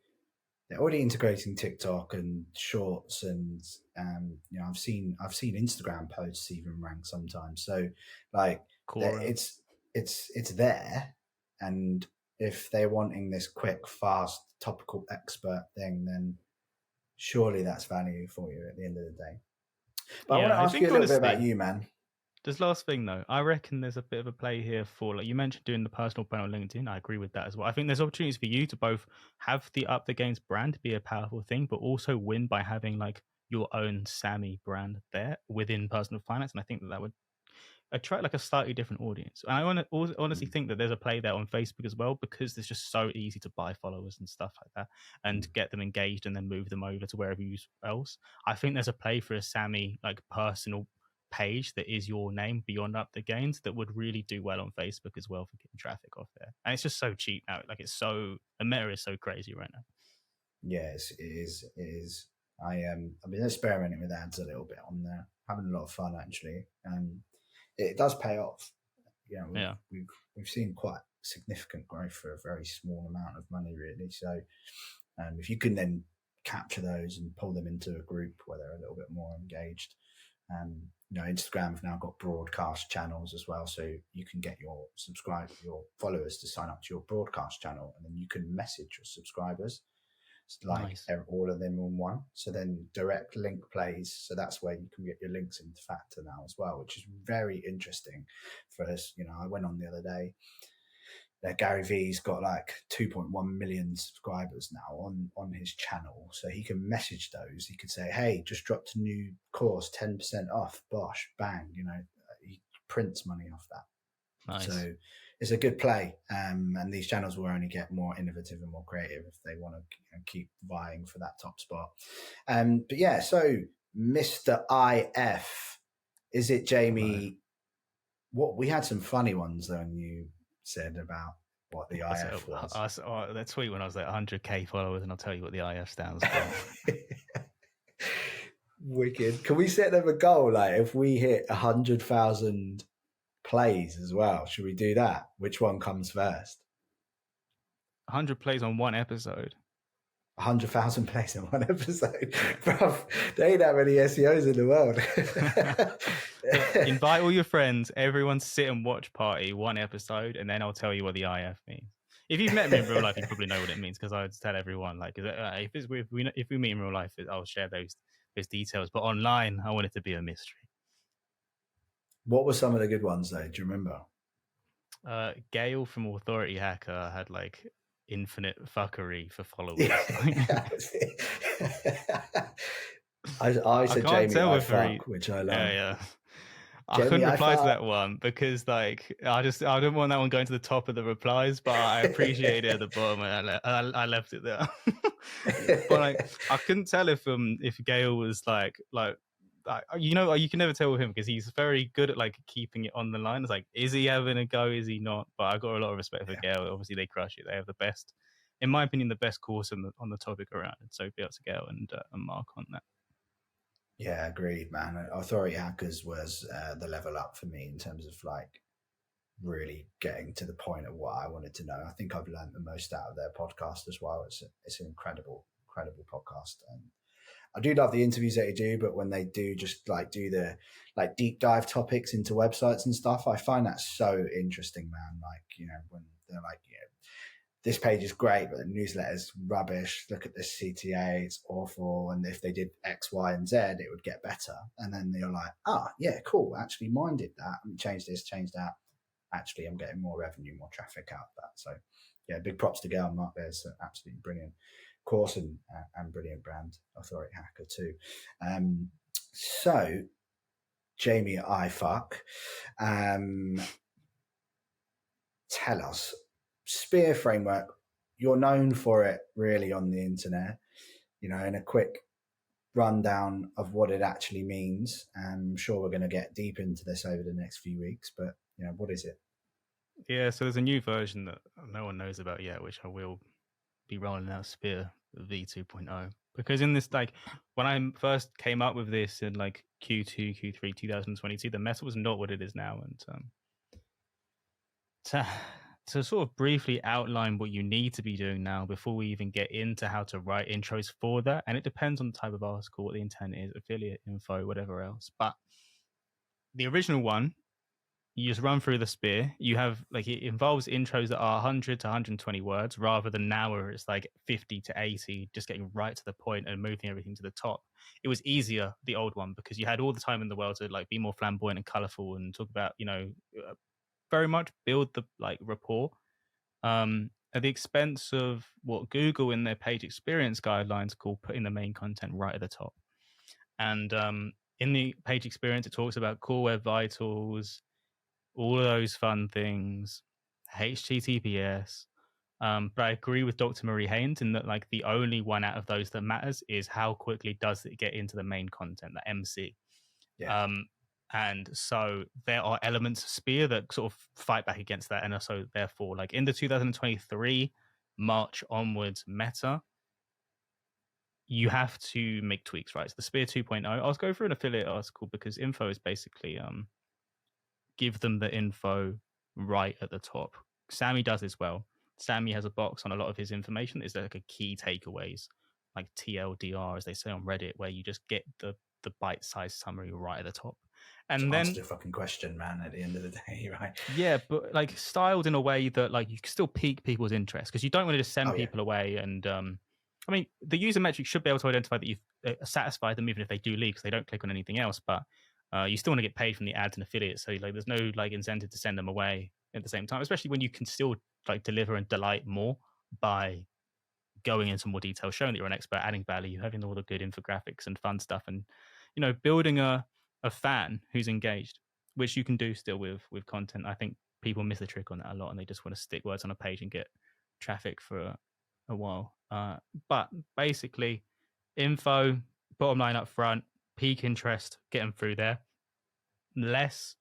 they're already integrating TikTok and Shorts, and I've seen Instagram posts even rank sometimes. So like it's there, and if they're wanting this quick, fast, topical expert thing, then surely that's value for you at the end of the day. But I want to ask you a little bit about you, man. This last thing, though, I reckon there's a bit of a play here for, like you mentioned, doing the personal brand on LinkedIn. I agree with that as well. I think there's opportunities for you to both have the Up the Games brand be a powerful thing, but also win by having like your own Sammie brand there within personal finance. And I think that would attract like a slightly different audience. And I honestly think that there's a play there on Facebook as well, because it's just so easy to buy followers and stuff like that and get them engaged and then move them over to wherever else. I think there's a play for a Sammie like personal page that is your name beyond Up the Gains that would really do well on Facebook as well for getting traffic off there. And it's just so cheap now. Like the meta is so crazy right now. Yes, it is. I've been experimenting with ads a little bit on there, having a lot of fun actually. It does pay off. We've seen quite significant growth for a very small amount of money, really. So if you can then capture those and pull them into a group where they're a little bit more engaged, Instagram have now got broadcast channels as well, so you can get your followers to sign up to your broadcast channel, and then you can message your subscribers, like Nice. all of them on one. So then direct link plays. So that's where you can get your links into Factor now as well, which is very interesting for us. I went on the other day. Gary Vee's got like 2.1 million subscribers now on his channel, so he can message those. He could say, "Hey, just dropped a new course, 10% off." Bosh, bang! He prints money off that. Nice. So it's a good play, and these channels will only get more innovative and more creative if they want to keep vying for that top spot. But yeah, so Mr. IF, is it Jamie? What we had some funny ones though, and you said about what the IF was. I saw that tweet when I was like 100k followers, and I'll tell you what the IF stands for. Wicked. Can we set them a goal? Like, if we hit 100,000 plays as well, should we do that? Which one comes first? 100 plays on one episode. 100,000 plays in one episode. Bruv, there ain't that many SEOs in the world. Invite all your friends, everyone sit and watch party one episode, and then I'll tell you what the IF means. If you've met me in real life, you probably know what it means, because I would tell everyone, like, if we meet in real life, I'll share those details. But online, I want it to be a mystery. What were some of the good ones though? Do you remember? Gail from Authority Hacker had like infinite fuckery for followers. I said Jamie I fuck, which I love. Yeah. I couldn't reply to that one because like I didn't want that one going to the top of the replies, but I appreciate it at the bottom, and I left it there. But like I couldn't tell if Gail was like you can never tell with him because he's very good at like keeping it on the line. It's like, is he having a go? Is he not? But I got a lot of respect for Gail. Obviously, they crush it. They have the best, in my opinion, the best course on the topic around. And so be up to Gail and Mark on that. Yeah, agreed, man. Authority Hackers was the level up for me in terms of like really getting to the point of what I wanted to know. I think I've learned the most out of their podcast as well. It's an incredible podcast, and I do love the interviews that they do. But when they do just like do the like deep dive topics into websites and stuff, I find that so interesting, man. Like, when they're like, this page is great, but the newsletter's rubbish. Look at this CTA, it's awful. And if they did X, Y, and Z, it would get better. And then you're like, yeah, cool. Actually, mine did that. Change this, change that. Actually, I'm getting more revenue, more traffic out of that. So, yeah, big props to Gail and Mark. There's an absolutely brilliant course and brilliant brand, Authority Hacker too. So, Jamie, I fuck. Tell us. Spear framework, you're known for it really on the internet, in a quick rundown of what it actually means. I'm sure we're going to get deep into this over the next few weeks, but what is it? Yeah, so there's a new version that no one knows about yet, which I will be rolling out, Spear V2.0. Because in this, like, when I first came up with this in like Q3 2022, the meta was not what it is now. And to sort of briefly outline what you need to be doing now before we even get into how to write intros for that. And it depends on the type of article, what the intent is, affiliate info, whatever else. But the original one, you just run through the Spear. You have like, it involves intros that are 100 to 120 words rather than now where it's like 50 to 80, just getting right to the point and moving everything to the top. It was easier, the old one, because you had all the time in the world to like be more flamboyant and colorful and talk about, very much build the like rapport at the expense of what Google in their page experience guidelines call putting the main content right at the top. And in the page experience, it talks about core web vitals, all of those fun things, HTTPS. But I agree with Dr. Marie Haynes in that like the only one out of those that matters is how quickly does it get into the main content, the MC. Yeah. And so there are elements of Spear that sort of fight back against that. And also, therefore, like in the 2023 March onwards meta, you have to make tweaks, right? So the Spear 2.0, I'll go through an affiliate article because info is basically give them the info right at the top. Sammie does as well. Sammie has a box on a lot of his information. Is like a key takeaways, like TLDR, as they say on Reddit, where you just get the the bite-sized summary right at the top. To And answer then the fucking question, man, at the end of the day, right? yeah, but like styled in a way that like you can still pique people's interest, because you don't want to just send Oh yeah. people away. And I mean, the user metric should be able to identify that you've satisfied them even if they do leave, because they don't click on anything else. But you still want to get paid from the ads and affiliates, so like there's no like incentive to send them away at the same time, especially when you can still like deliver and delight more by going into more detail, showing that you're an expert, adding value, having all the good infographics and fun stuff, and building a fan who's engaged, which you can do still with content. I think people miss the trick on that a lot, and they just want to stick words on a page and get traffic for a while. But basically, info, bottom line up front, peak interest, get them through there. Less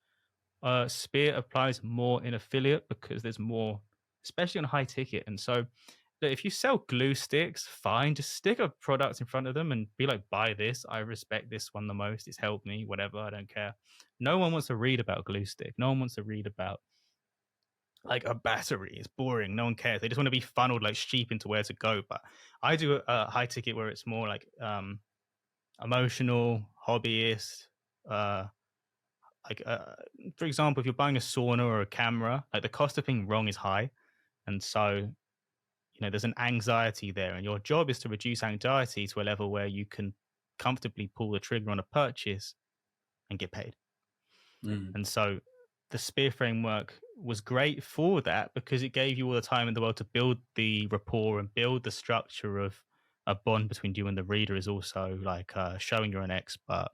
Spear applies more in affiliate because there's more, especially on high ticket. And so if you sell glue sticks, fine, just stick a product in front of them and be like, buy this. I respect this one the most. It's helped me, whatever. I don't care. No one wants to read about glue stick. No one wants to read about like a battery. It's boring. No one cares. They just want to be funneled like sheep into where to go. But I do a high ticket where it's more like emotional, hobbyist, for example, if you're buying a sauna or a camera, like the cost of being wrong is high. And so there's an anxiety there, and your job is to reduce anxiety to a level where you can comfortably pull the trigger on a purchase and get paid. And so the Spear framework was great for that, because it gave you all the time in the world to build the rapport and build the structure of a bond between you and the reader. Is also like showing you're an expert,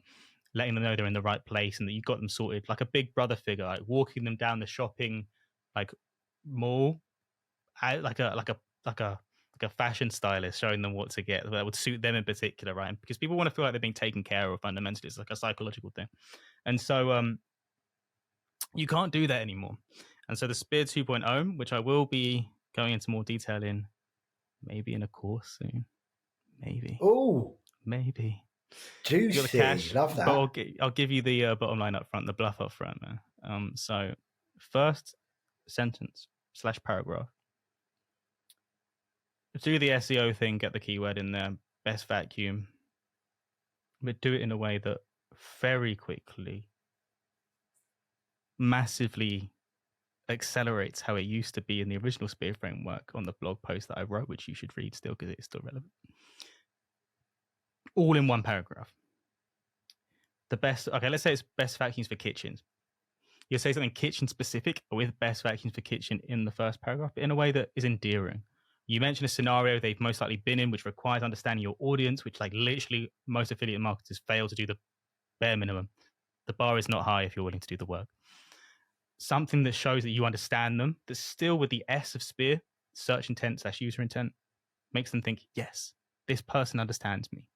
letting them know they're in the right place and that you got them sorted, like a big brother figure, like walking them down the shopping like mall, like a fashion stylist, showing them what to get that would suit them in particular, right? Because people want to feel like they're being taken care of. Fundamentally, it's like a psychological thing. And so you can't do that anymore. And so the Spear 2.0, which I will be going into more detail in, maybe in a course soon, maybe Juicy. you got the cash, Love that. but I'll give you the bottom line up front, the bluff up front, man. So first sentence / paragraph, do the SEO thing, get the keyword in there, best vacuum, but do it in a way that very quickly, massively accelerates how it used to be in the original Spear framework on the blog post that I wrote, which you should read still because it's still relevant. All in one paragraph. Let's say it's best vacuums for kitchens. You say something kitchen specific with best vacuums for kitchen in the first paragraph, but in a way that is endearing. You mention a scenario they've most likely been in, which requires understanding your audience, which like literally most affiliate marketers fail to do the bare minimum. The bar is not high if you're willing to do the work. Something that shows that you understand them, that's still with the S of Spear, search intent / user intent, makes them think, yes, this person understands me.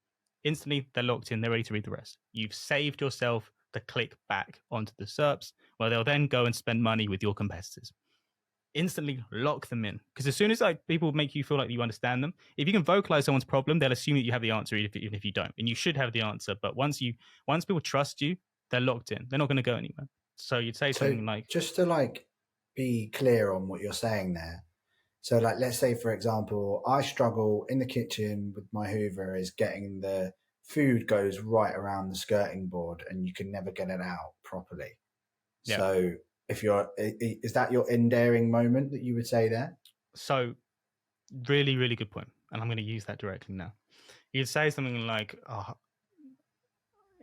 Instantly, they're locked in, they're ready to read the rest. You've saved yourself the click back onto the SERPs, where they'll then go and spend money with your competitors. Instantly lock them in. Because as soon as like people make you feel like you understand them, if you can vocalize someone's problem, they'll assume that you have the answer, even if you don't. And you should have the answer. But once people trust you, they're locked in. They're not going to go anywhere. So you'd say something like, just to like be clear on what you're saying there. So like, let's say, for example, I struggle in the kitchen with my Hoover is getting the food goes right around the skirting board and you can never get it out properly. Yeah. So is that your endearing moment that you would say there? So really, really good point. And I'm going to use that directly now. You'd say something like, oh,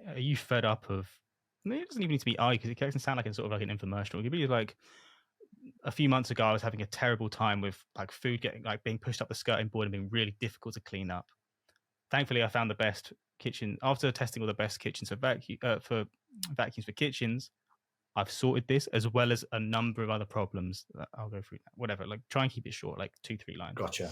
are you fed up of, it doesn't even need to be because it can sound like it's sort of like an infomercial. It could be like, a few months ago, I was having a terrible time with like food being pushed up the skirting board and being really difficult to clean up. Thankfully, I found the best kitchen after testing all the best kitchens for vacuums for kitchens. I've sorted this as well as a number of other problems. I'll go through that. Whatever. Like try and keep it short, like 2-3 lines. Gotcha.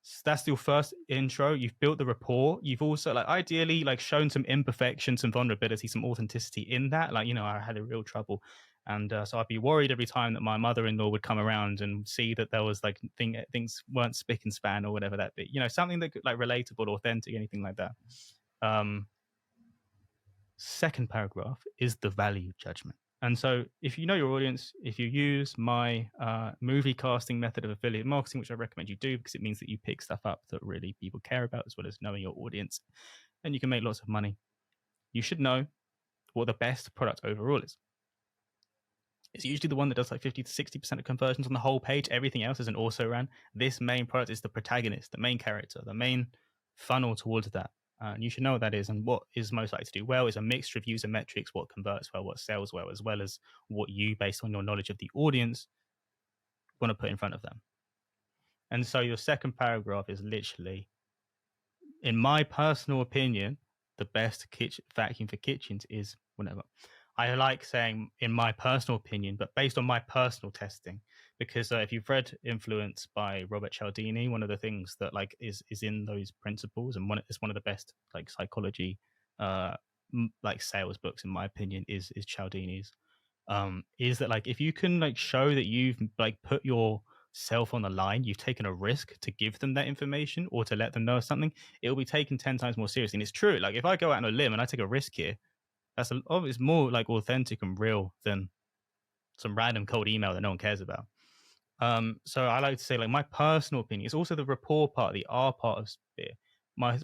So that's your first intro. You've built the rapport. You've also like ideally like shown some imperfection, some vulnerability, some authenticity in that. Like, I had a real trouble. And so I'd be worried every time that my mother-in-law would come around and see that there was like things weren't spick and span or whatever that be. Something that could like relatable, authentic, anything like that. Second paragraph is the value judgment. And so if you know your audience, if you use my movie casting method of affiliate marketing, which I recommend you do because it means that you pick stuff up that really people care about, as well as knowing your audience, and you can make lots of money. you should know what the best product overall is. It's usually the one that does like 50 to 60% of conversions on the whole page. Everything else is an also ran. This main product is the protagonist, the main character, the main funnel towards that. And you should know what that is. And what is most likely to do well is a mixture of user metrics, what converts well, what sells well, as well as what you, based on your knowledge of the audience, want to put in front of them. And so your second paragraph is literally, in my personal opinion, the best vacuum for kitchens is whatever. I like saying in my personal opinion, but based on my personal testing, because if you've read Influence by Robert Cialdini, one of the things that like is in those principles, and it's one of the best like psychology, like sales books in my opinion, is Cialdini's, is that like if you can like show that you've like put yourself on the line, you've taken a risk to give them that information or to let them know something, it will be taken 10 times more seriously. And it's true. Like if I go out on a limb and I take a risk here, it's more like authentic and real than some random cold email that no one cares about. So I like to say, like, my personal opinion, it's also the rapport part, the R part of Spear.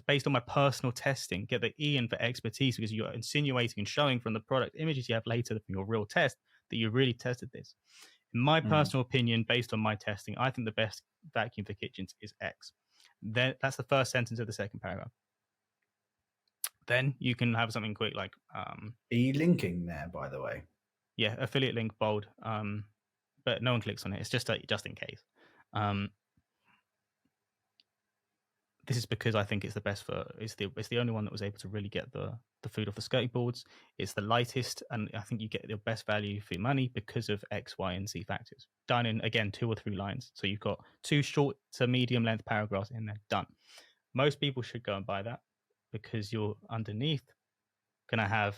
Based on my personal testing, get the E in for expertise, because you're insinuating and showing from the product images you have later from your real test that you really tested this. In my personal opinion, based on my testing, I think the best vacuum for kitchens is X. Then that's the first sentence of the second paragraph. Then you can have something quick like Are you linking there, by the way? Yeah, affiliate link bold. But no one clicks on it. It's just in case. This is because I think it's the best it's the only one that was able to really get the food off the skirting boards. It's the lightest, and I think you get the best value for your money because of X, Y, and Z factors. Done in, again, 2 or 3 lines. So you've got 2 short to medium length paragraphs in there. Done. Most people should go and buy that, because you're underneath going to have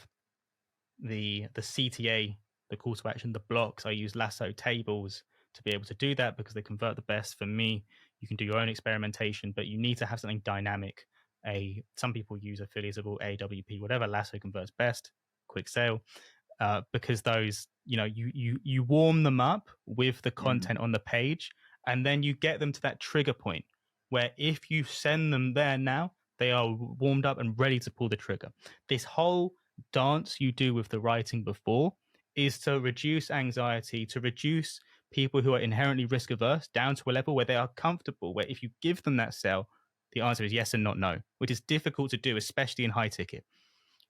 the CTA, the call to action, the blocks. I use lasso tables to be able to do that because they convert the best. For me, you can do your own experimentation, but you need to have something dynamic. Some people use affiliatable, AWP, whatever. Lasso converts best, quick sale, because those, you warm them up with the content on the page, and then you get them to that trigger point where if you send them there now, they are warmed up and ready to pull the trigger. This whole dance you do with the writing before is to reduce anxiety, to reduce people who are inherently risk averse down to a level where they are comfortable, where if you give them that sell, the answer is yes and not no, which is difficult to do, especially in high ticket.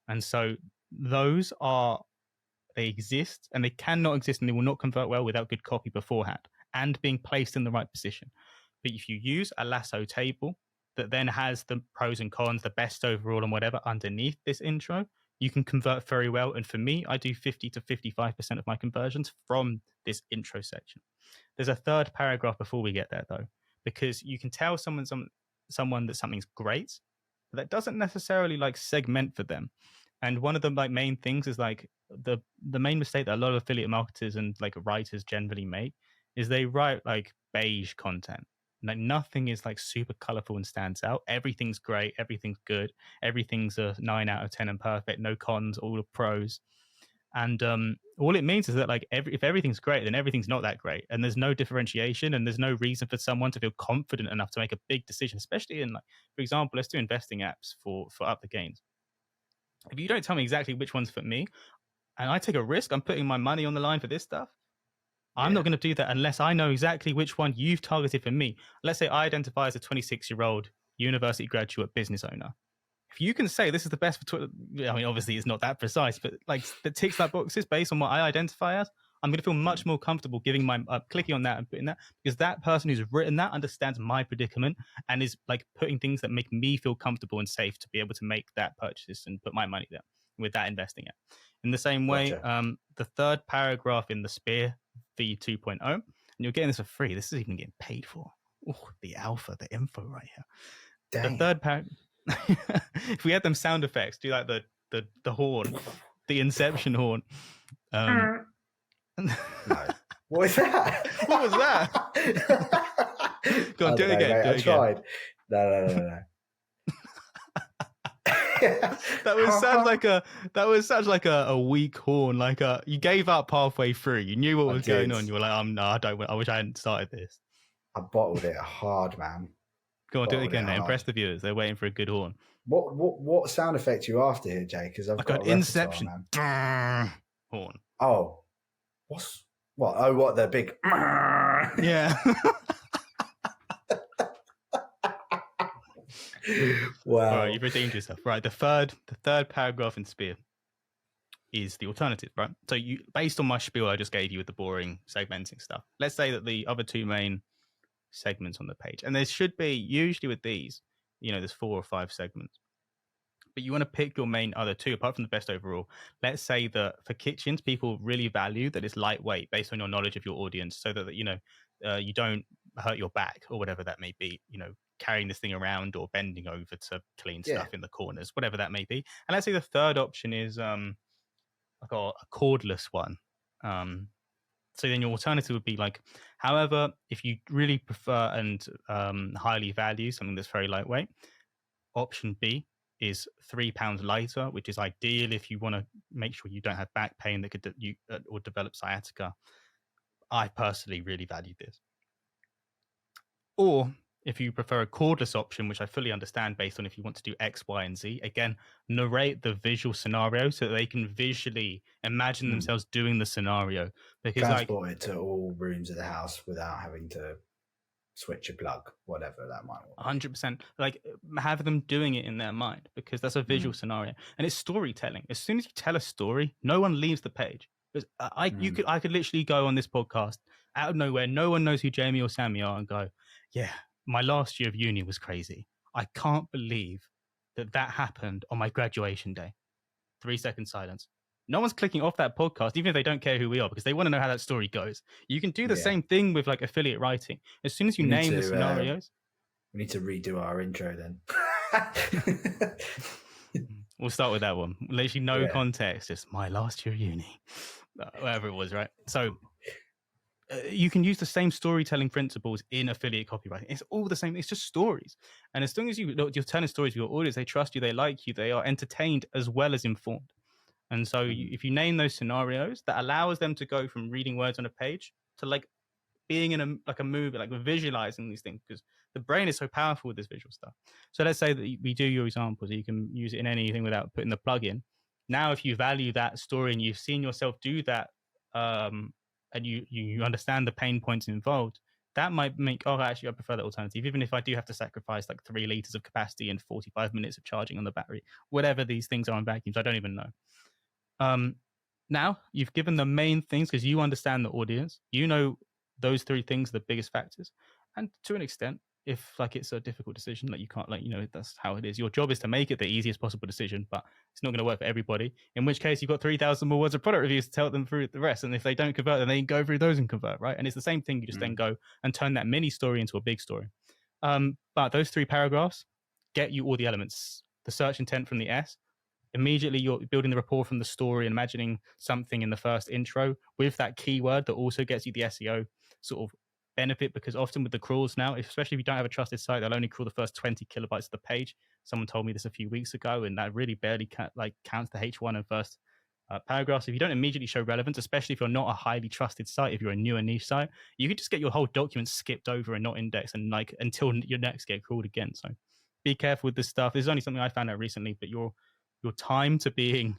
And so they exist, and they cannot exist, and they will not convert well without good copy beforehand and being placed in the right position. But if you use a lasso table that then has the pros and cons, the best overall and whatever underneath this intro, you can convert very well. And for me, I do 50 to 55% of my conversions from this intro section. There's a third paragraph before we get there, though, because you can tell someone that something's great, but that doesn't necessarily like segment for them. And one of the like main things is like the main mistake that a lot of affiliate marketers and like writers generally make is they write like beige content. Like nothing is like super colorful and stands out. Everything's great. Everything's good. Everything's a 9 out of 10 and perfect. No cons, all of pros. And all it means is that like if everything's great, then everything's not that great. And there's no differentiation, and there's no reason for someone to feel confident enough to make a big decision, especially in like, for example, let's do investing apps for up the gains. If you don't tell me exactly which one's for me, and I take a risk, I'm putting my money on the line for this stuff, I'm not going to do that unless I know exactly which one you've targeted for me. Let's say I identify as a 26-year-old university graduate business owner. If you can say this is the best for I mean, obviously it's not that precise, but like that ticks that boxes based on what I identify as, I'm going to feel much more comfortable giving clicking on that and putting that, because that person who's written that understands my predicament and is like putting things that make me feel comfortable and safe to be able to make that purchase and put my money there with that investing it. In the same way, the third paragraph in the Spear V2.0, and you're getting this for free. This is even getting paid for. Oh, the alpha, the info right here. Dang. The third paragraph. If we had them sound effects, do like the horn, the Inception horn. No. What was that? What was that? Go on, do it again. Mate, do it I tried. No. that was such like a weak horn. Like you gave up halfway through. You knew what was going on. You were like, no, I wish I hadn't started this. I bottled it hard, man. Go on, do it Bottled it again. Now hard. impress the viewers. They're waiting for a good horn. What sound effect you after here, Jay? Because I've Like got an a repertoire, Inception man. horn. Oh, what the big Yeah. wow. All right, you've redeemed yourself. Right, the third paragraph in Spear is the alternative, right? So you, based on my spiel I just gave you with the boring segmenting stuff, let's say that the other two main segments on the page, and there should be, usually with these, there's 4 or 5 segments, but you want to pick your main other two apart from the best overall. Let's say that for kitchens, people really value that it's lightweight based on your knowledge of your audience, so that you don't hurt your back or whatever that may be, carrying this thing around or bending over to clean stuff in the corners, whatever that may be. And let's say the third option is like a cordless one. So then your alternative would be like, however, if you really prefer and highly value something that's very lightweight, option B is £3 lighter, which is ideal if you want to make sure you don't have back pain that could or develop sciatica. I personally really value this. Or if you prefer a cordless option, which I fully understand based on if you want to do X, Y, and Z, again, narrate the visual scenario so that they can visually imagine themselves doing the scenario. Because transport it to all rooms of the house without having to switch a plug, whatever that might be. 100%. Like, have them doing it in their mind, because that's a visual scenario. And it's storytelling. As soon as you tell a story, no one leaves the page. Because I could literally go on this podcast out of nowhere, no one knows who Jamie or Sammie are, and go, yeah, my last year of uni was crazy. I can't believe that happened on my graduation day. 3-second silence. No one's clicking off that podcast, even if they don't care who we are, because they want to know how that story goes. You can do the same thing with like affiliate writing. As soon as you name the scenarios. We need to redo our intro then. We'll start with that one. Literally no context, just my last year of uni. Whatever it was, right? So you can use the same storytelling principles in affiliate copywriting. It's all the same. It's just stories. And as long as you're telling stories to your audience, they trust you, they like you, they are entertained as well as informed. And so if you name those scenarios, that allows them to go from reading words on a page to like being in a movie, like we're visualizing these things, because the brain is so powerful with this visual stuff. So let's say that we do your examples, you can use it in anything without putting the plug in. Now, if you value that story and you've seen yourself do that, and you understand the pain points involved, that might make, actually I prefer that alternative, even if I do have to sacrifice like 3 liters of capacity and 45 minutes of charging on the battery, whatever these things are on vacuums, I don't even know. Now you've given the main things, because you understand the audience, those 3 things are the biggest factors. And to an extent, if like it's a difficult decision, like you can't, like, that's how it is. Your job is to make it the easiest possible decision, but it's not going to work for everybody. In which case, you've got 3,000 more words of product reviews to tell them through the rest. And if they don't convert, then they can go through those and convert, right? And it's the same thing. You just then go and turn that mini story into a big story. But those 3 paragraphs get you all the elements. The search intent from the S. Immediately, you're building the rapport from the story and imagining something in the first intro with that keyword that also gets you the SEO sort of benefit, because often with the crawls now, especially if you don't have a trusted site, they'll only crawl the first 20 kilobytes of the page. Someone told me this a few weeks ago, and that really barely counts the H1 and first paragraphs. If you don't immediately show relevance, especially if you're not a highly trusted site, if you're a newer niche site, you could just get your whole document skipped over and not indexed, and like until your next get crawled again. So be careful with this stuff. This is only something I found out recently, but your time to being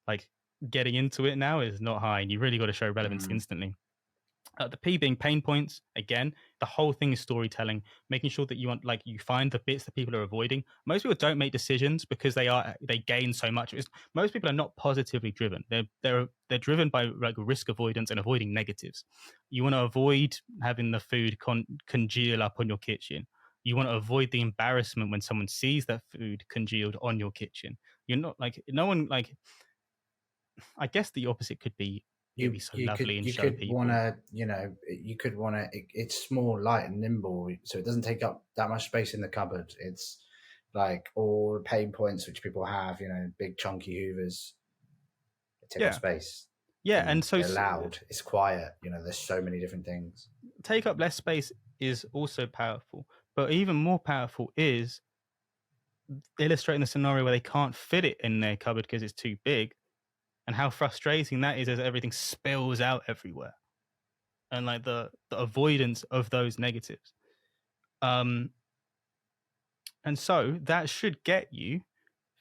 like getting into it now is not high, and you really got to show relevance instantly. The P being pain points. Again, the whole thing is storytelling, making sure that you find the bits that people are avoiding. Most people don't make decisions because they gain so much. Most people are not positively driven. They're driven by like risk avoidance and avoiding negatives. You want to avoid having the food congeal up on your kitchen. You want to avoid the embarrassment when someone sees that food congealed on your kitchen. You're not like, no one, like, I guess the opposite could be, you so lovely and show people. You could want to. It's small, light, and nimble, so it doesn't take up that much space in the cupboard. It's like all the pain points which people have. Big chunky hoovers. They take up space. Yeah, and so they're loud. It's quiet. There's so many different things. Take up less space is also powerful, but even more powerful is illustrating the scenario where they can't fit it in their cupboard because it's too big. And how frustrating that is as everything spills out everywhere. And like the avoidance of those negatives. And so that should get you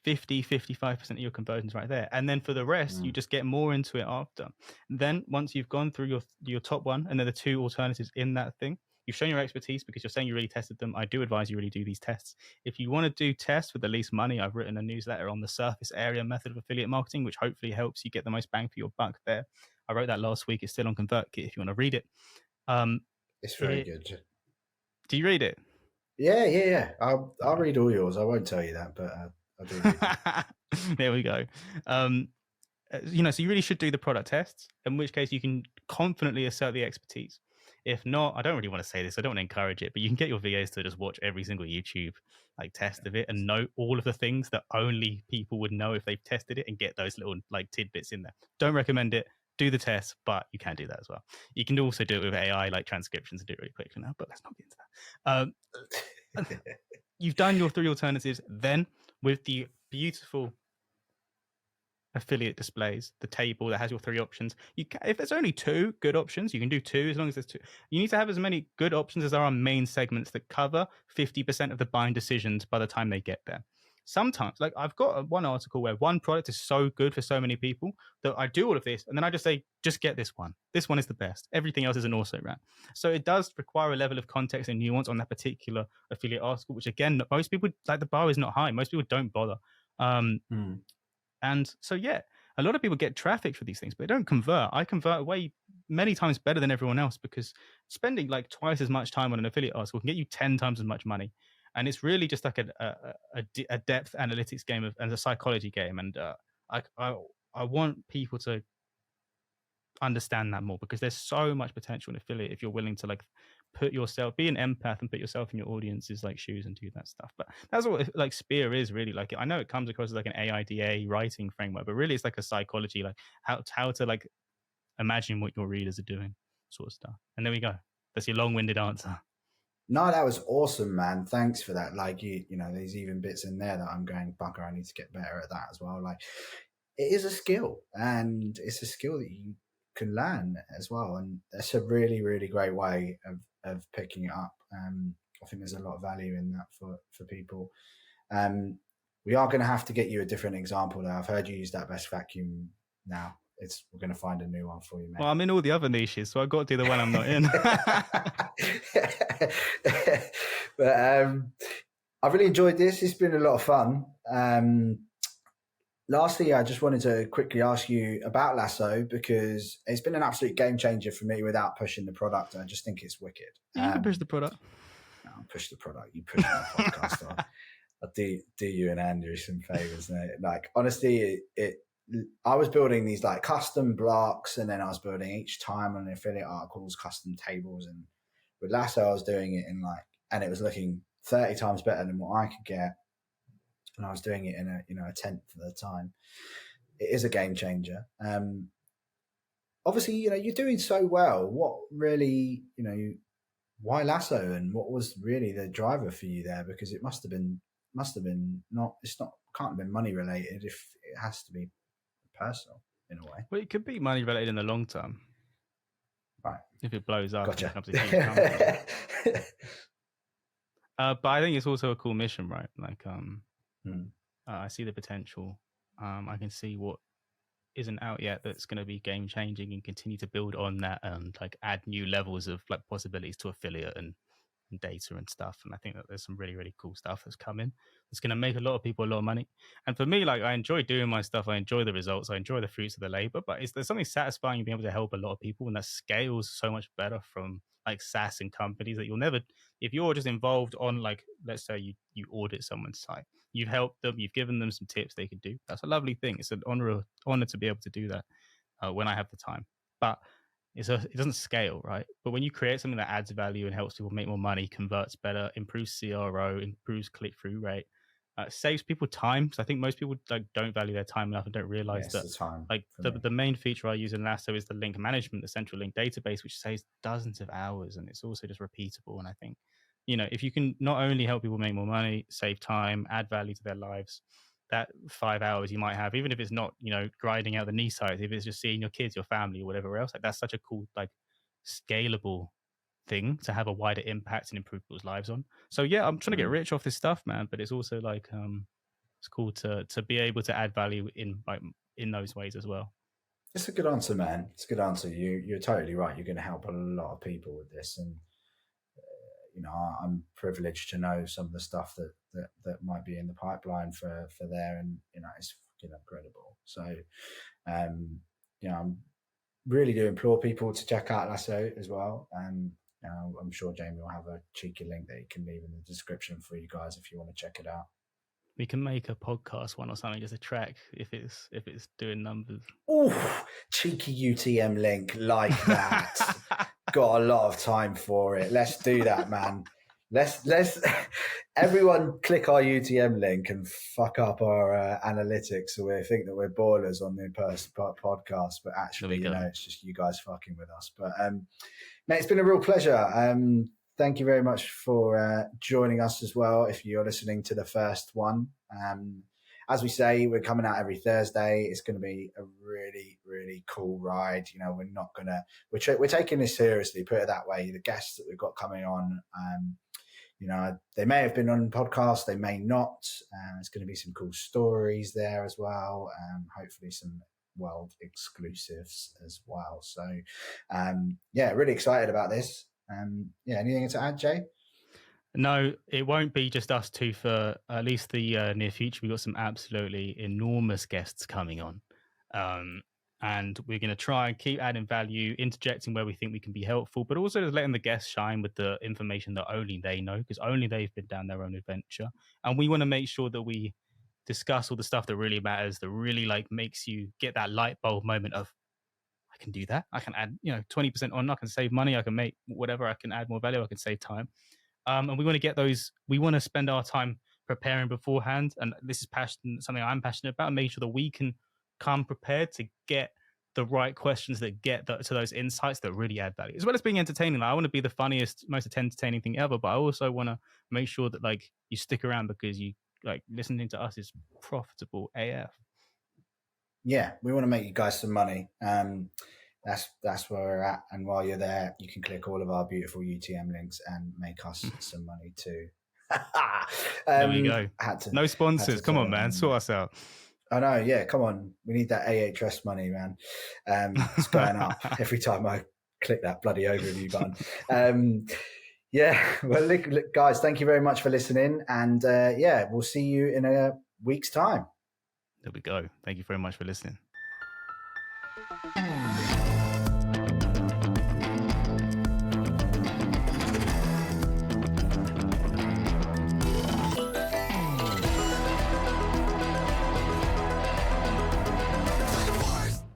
55% of your conversions right there. And then for the rest, you just get more into it after. Then once you've gone through your top one and then the two alternatives in that thing, you've shown your expertise because you're saying you really tested them. I do advise you really do these tests. If you want to do tests with the least money, I've written a newsletter on the surface area method of affiliate marketing, which hopefully helps you get the most bang for your buck there. I wrote that last week. It's still on ConvertKit if you want to read it. It's very good. Do you read it? Yeah. I'll read all yours. I won't tell you that, but I do read them. There we go. So you really should do the product tests, in which case you can confidently assert the expertise. If not, I don't really want to say this, I don't want to encourage it, but you can get your VAs to just watch every single YouTube like test of it and know all of the things that only people would know if they've tested it and get those little like tidbits in there. Don't recommend it. Do the test, but you can do that as well. You can also do it with AI like transcriptions and do it really quickly now, but let's not get into that. You've done your three alternatives. Then with the beautiful affiliate displays, the table that has your three options, if there's only two good options, you can do two as long as there's two. You need to have as many good options as there are main segments that cover 50% of the buying decisions by the time they get there. Sometimes, like I've got one article where one product is so good for so many people that I do all of this and then I just say, just get this one. This one is the best. Everything else is an also ran. So it does require a level of context and nuance on that particular affiliate article, which again, most people, like the bar is not high. Most people don't bother. And so, yeah, a lot of people get traffic for these things, but they don't convert. I convert way many times better than everyone else because spending like twice as much time on an affiliate article can get you 10 times as much money. And it's really just like a depth analytics game and a psychology game. And I want people to understand that more because there's so much potential in affiliate if you're willing to like be an empath and put yourself in your audience's like shoes and do that stuff. But that's what like Spear is really like. I know it comes across as like an AIDA writing framework, but really it's like a psychology, like how to like imagine what your readers are doing sort of stuff. And there we go. That's your long-winded answer. No, that was awesome, man. Thanks for that. Like you know, there's even bits in there that I'm going, bugger, I need to get better at that as well. Like it is a skill and it's a skill that you can learn as well. And that's a really, really great way of picking it up. I think there's a lot of value in that for people. We are going to have to get you a different example though. I've heard you use that best vacuum now. We're going to find a new one for you, mate. Well, I'm in all the other niches, so I've got to do the one I'm not in. But I've really enjoyed this. It's been a lot of fun. Lastly, I just wanted to quickly ask you about Lasso because it's been an absolute game changer for me without pushing the product. I just think it's wicked. You can push the product. No, push the product. You push my podcast on. I'll do you and Andrew some favors. Like honestly, I was building these like custom blocks, and then I was building each time on the affiliate articles, custom tables, and with Lasso, I was doing it and it was looking 30 times better than what I could get. And I was doing it in a tenth of the time. It is a game changer. Obviously, you're doing so well. What really, why Lasso, and what was really the driver for you there? Because it must have been can't have been money related if it has to be personal in a way. Well, it could be money related in the long term, right? If it blows up, gotcha. It becomes a huge company. But I think it's also a cool mission, right? Like, I see the potential. I can see what isn't out yet that's going to be game changing and continue to build on that and like add new levels of like possibilities to affiliate and data and stuff. And I think that there's some really, really cool stuff that's coming. It's going to make a lot of people a lot of money. And for me, like I enjoy doing my stuff. I enjoy the results. I enjoy the fruits of the labor, but there's something satisfying in being able to help a lot of people. And that scales so much better from like SaaS and companies that you'll never, if you're just involved on like, let's say you audit someone's site, you've helped them, you've given them some tips they could do. That's a lovely thing. It's an honor to be able to do that when I have the time. But it doesn't scale, right? But when you create something that adds value and helps people make more money, converts better, improves CRO, improves click-through rate, saves people time. So I think most people like don't value their time enough and don't realize that like the main feature I use in Lasso is the link management, the central link database, which saves dozens of hours, and it's also just repeatable. And I think, if you can not only help people make more money, save time, add value to their lives, that 5 hours you might have, even if it's not, grinding out the knee size, if it's just seeing your kids, your family, or whatever else, like that's such a cool, like scalable thing to have a wider impact and improve people's lives on. So yeah, I'm trying to get rich off this stuff, man, but it's also like it's cool to be able to add value in like in those ways as well. It's a good answer, man. It's a good answer. You're totally right. You're going to help a lot of people with this, and you know, I'm privileged to know some of the stuff that might be in the pipeline for there, and you know, it's fucking incredible. So, you know, I'm really do implore people to check out Lasso as well, and I'm sure Jamie will have a cheeky link that he can leave in the description for you guys if you want to check it out. We can make a podcast one or something, just a track if it's doing numbers. Ooh, cheeky UTM link like that. Got a lot of time for it. Let's do that, man. Let's everyone click our UTM link and fuck up our analytics so we think that we're ballers on the podcast, but actually, you know, it's just you guys fucking with us. But mate, it's been a real pleasure. Thank you very much for joining us as well. If you're listening to the first one, as we say, we're coming out every Thursday. It's going to be a really, really cool ride. You know, we're taking this seriously, put it that way. The guests that we've got coming on, you know, they may have been on podcasts, they may not. There's going to be some cool stories there as well. Hopefully some world exclusives as well. So, yeah, really excited about this. Yeah, anything to add, Jay? No, it won't be just us two for at least the near future. We've got some absolutely enormous guests coming on. And we're going to try and keep adding value, interjecting where we think we can be helpful, but also just letting the guests shine with the information that only they know, because only they've been down their own adventure. And we want to make sure that we discuss all the stuff that really matters, that really like makes you get that light bulb moment of, I can do that. I can add, 20% on. I can save money. I can make whatever. I can add more value. I can save time. And we want to get those. We want to spend our time preparing beforehand. And this is something I'm passionate about. Make sure that we can come prepared to get the right questions that get to those insights that really add value, as well as being entertaining. Like, I want to be the funniest, most entertaining thing ever, but I also want to make sure that like you stick around because you like listening to us is profitable AF. Yeah, we want to make you guys some money. That's where we're at. And while you're there, you can click all of our beautiful UTM links and make us some money too. There we go. No sponsors. Come on, man. Sort us out. I know. Yeah, come on. We need that AHS money, man. It's going up every time I click that bloody overview button. Yeah. Well, look, guys, thank you very much for listening. And yeah, we'll see you in a week's time. There we go. Thank you very much for listening.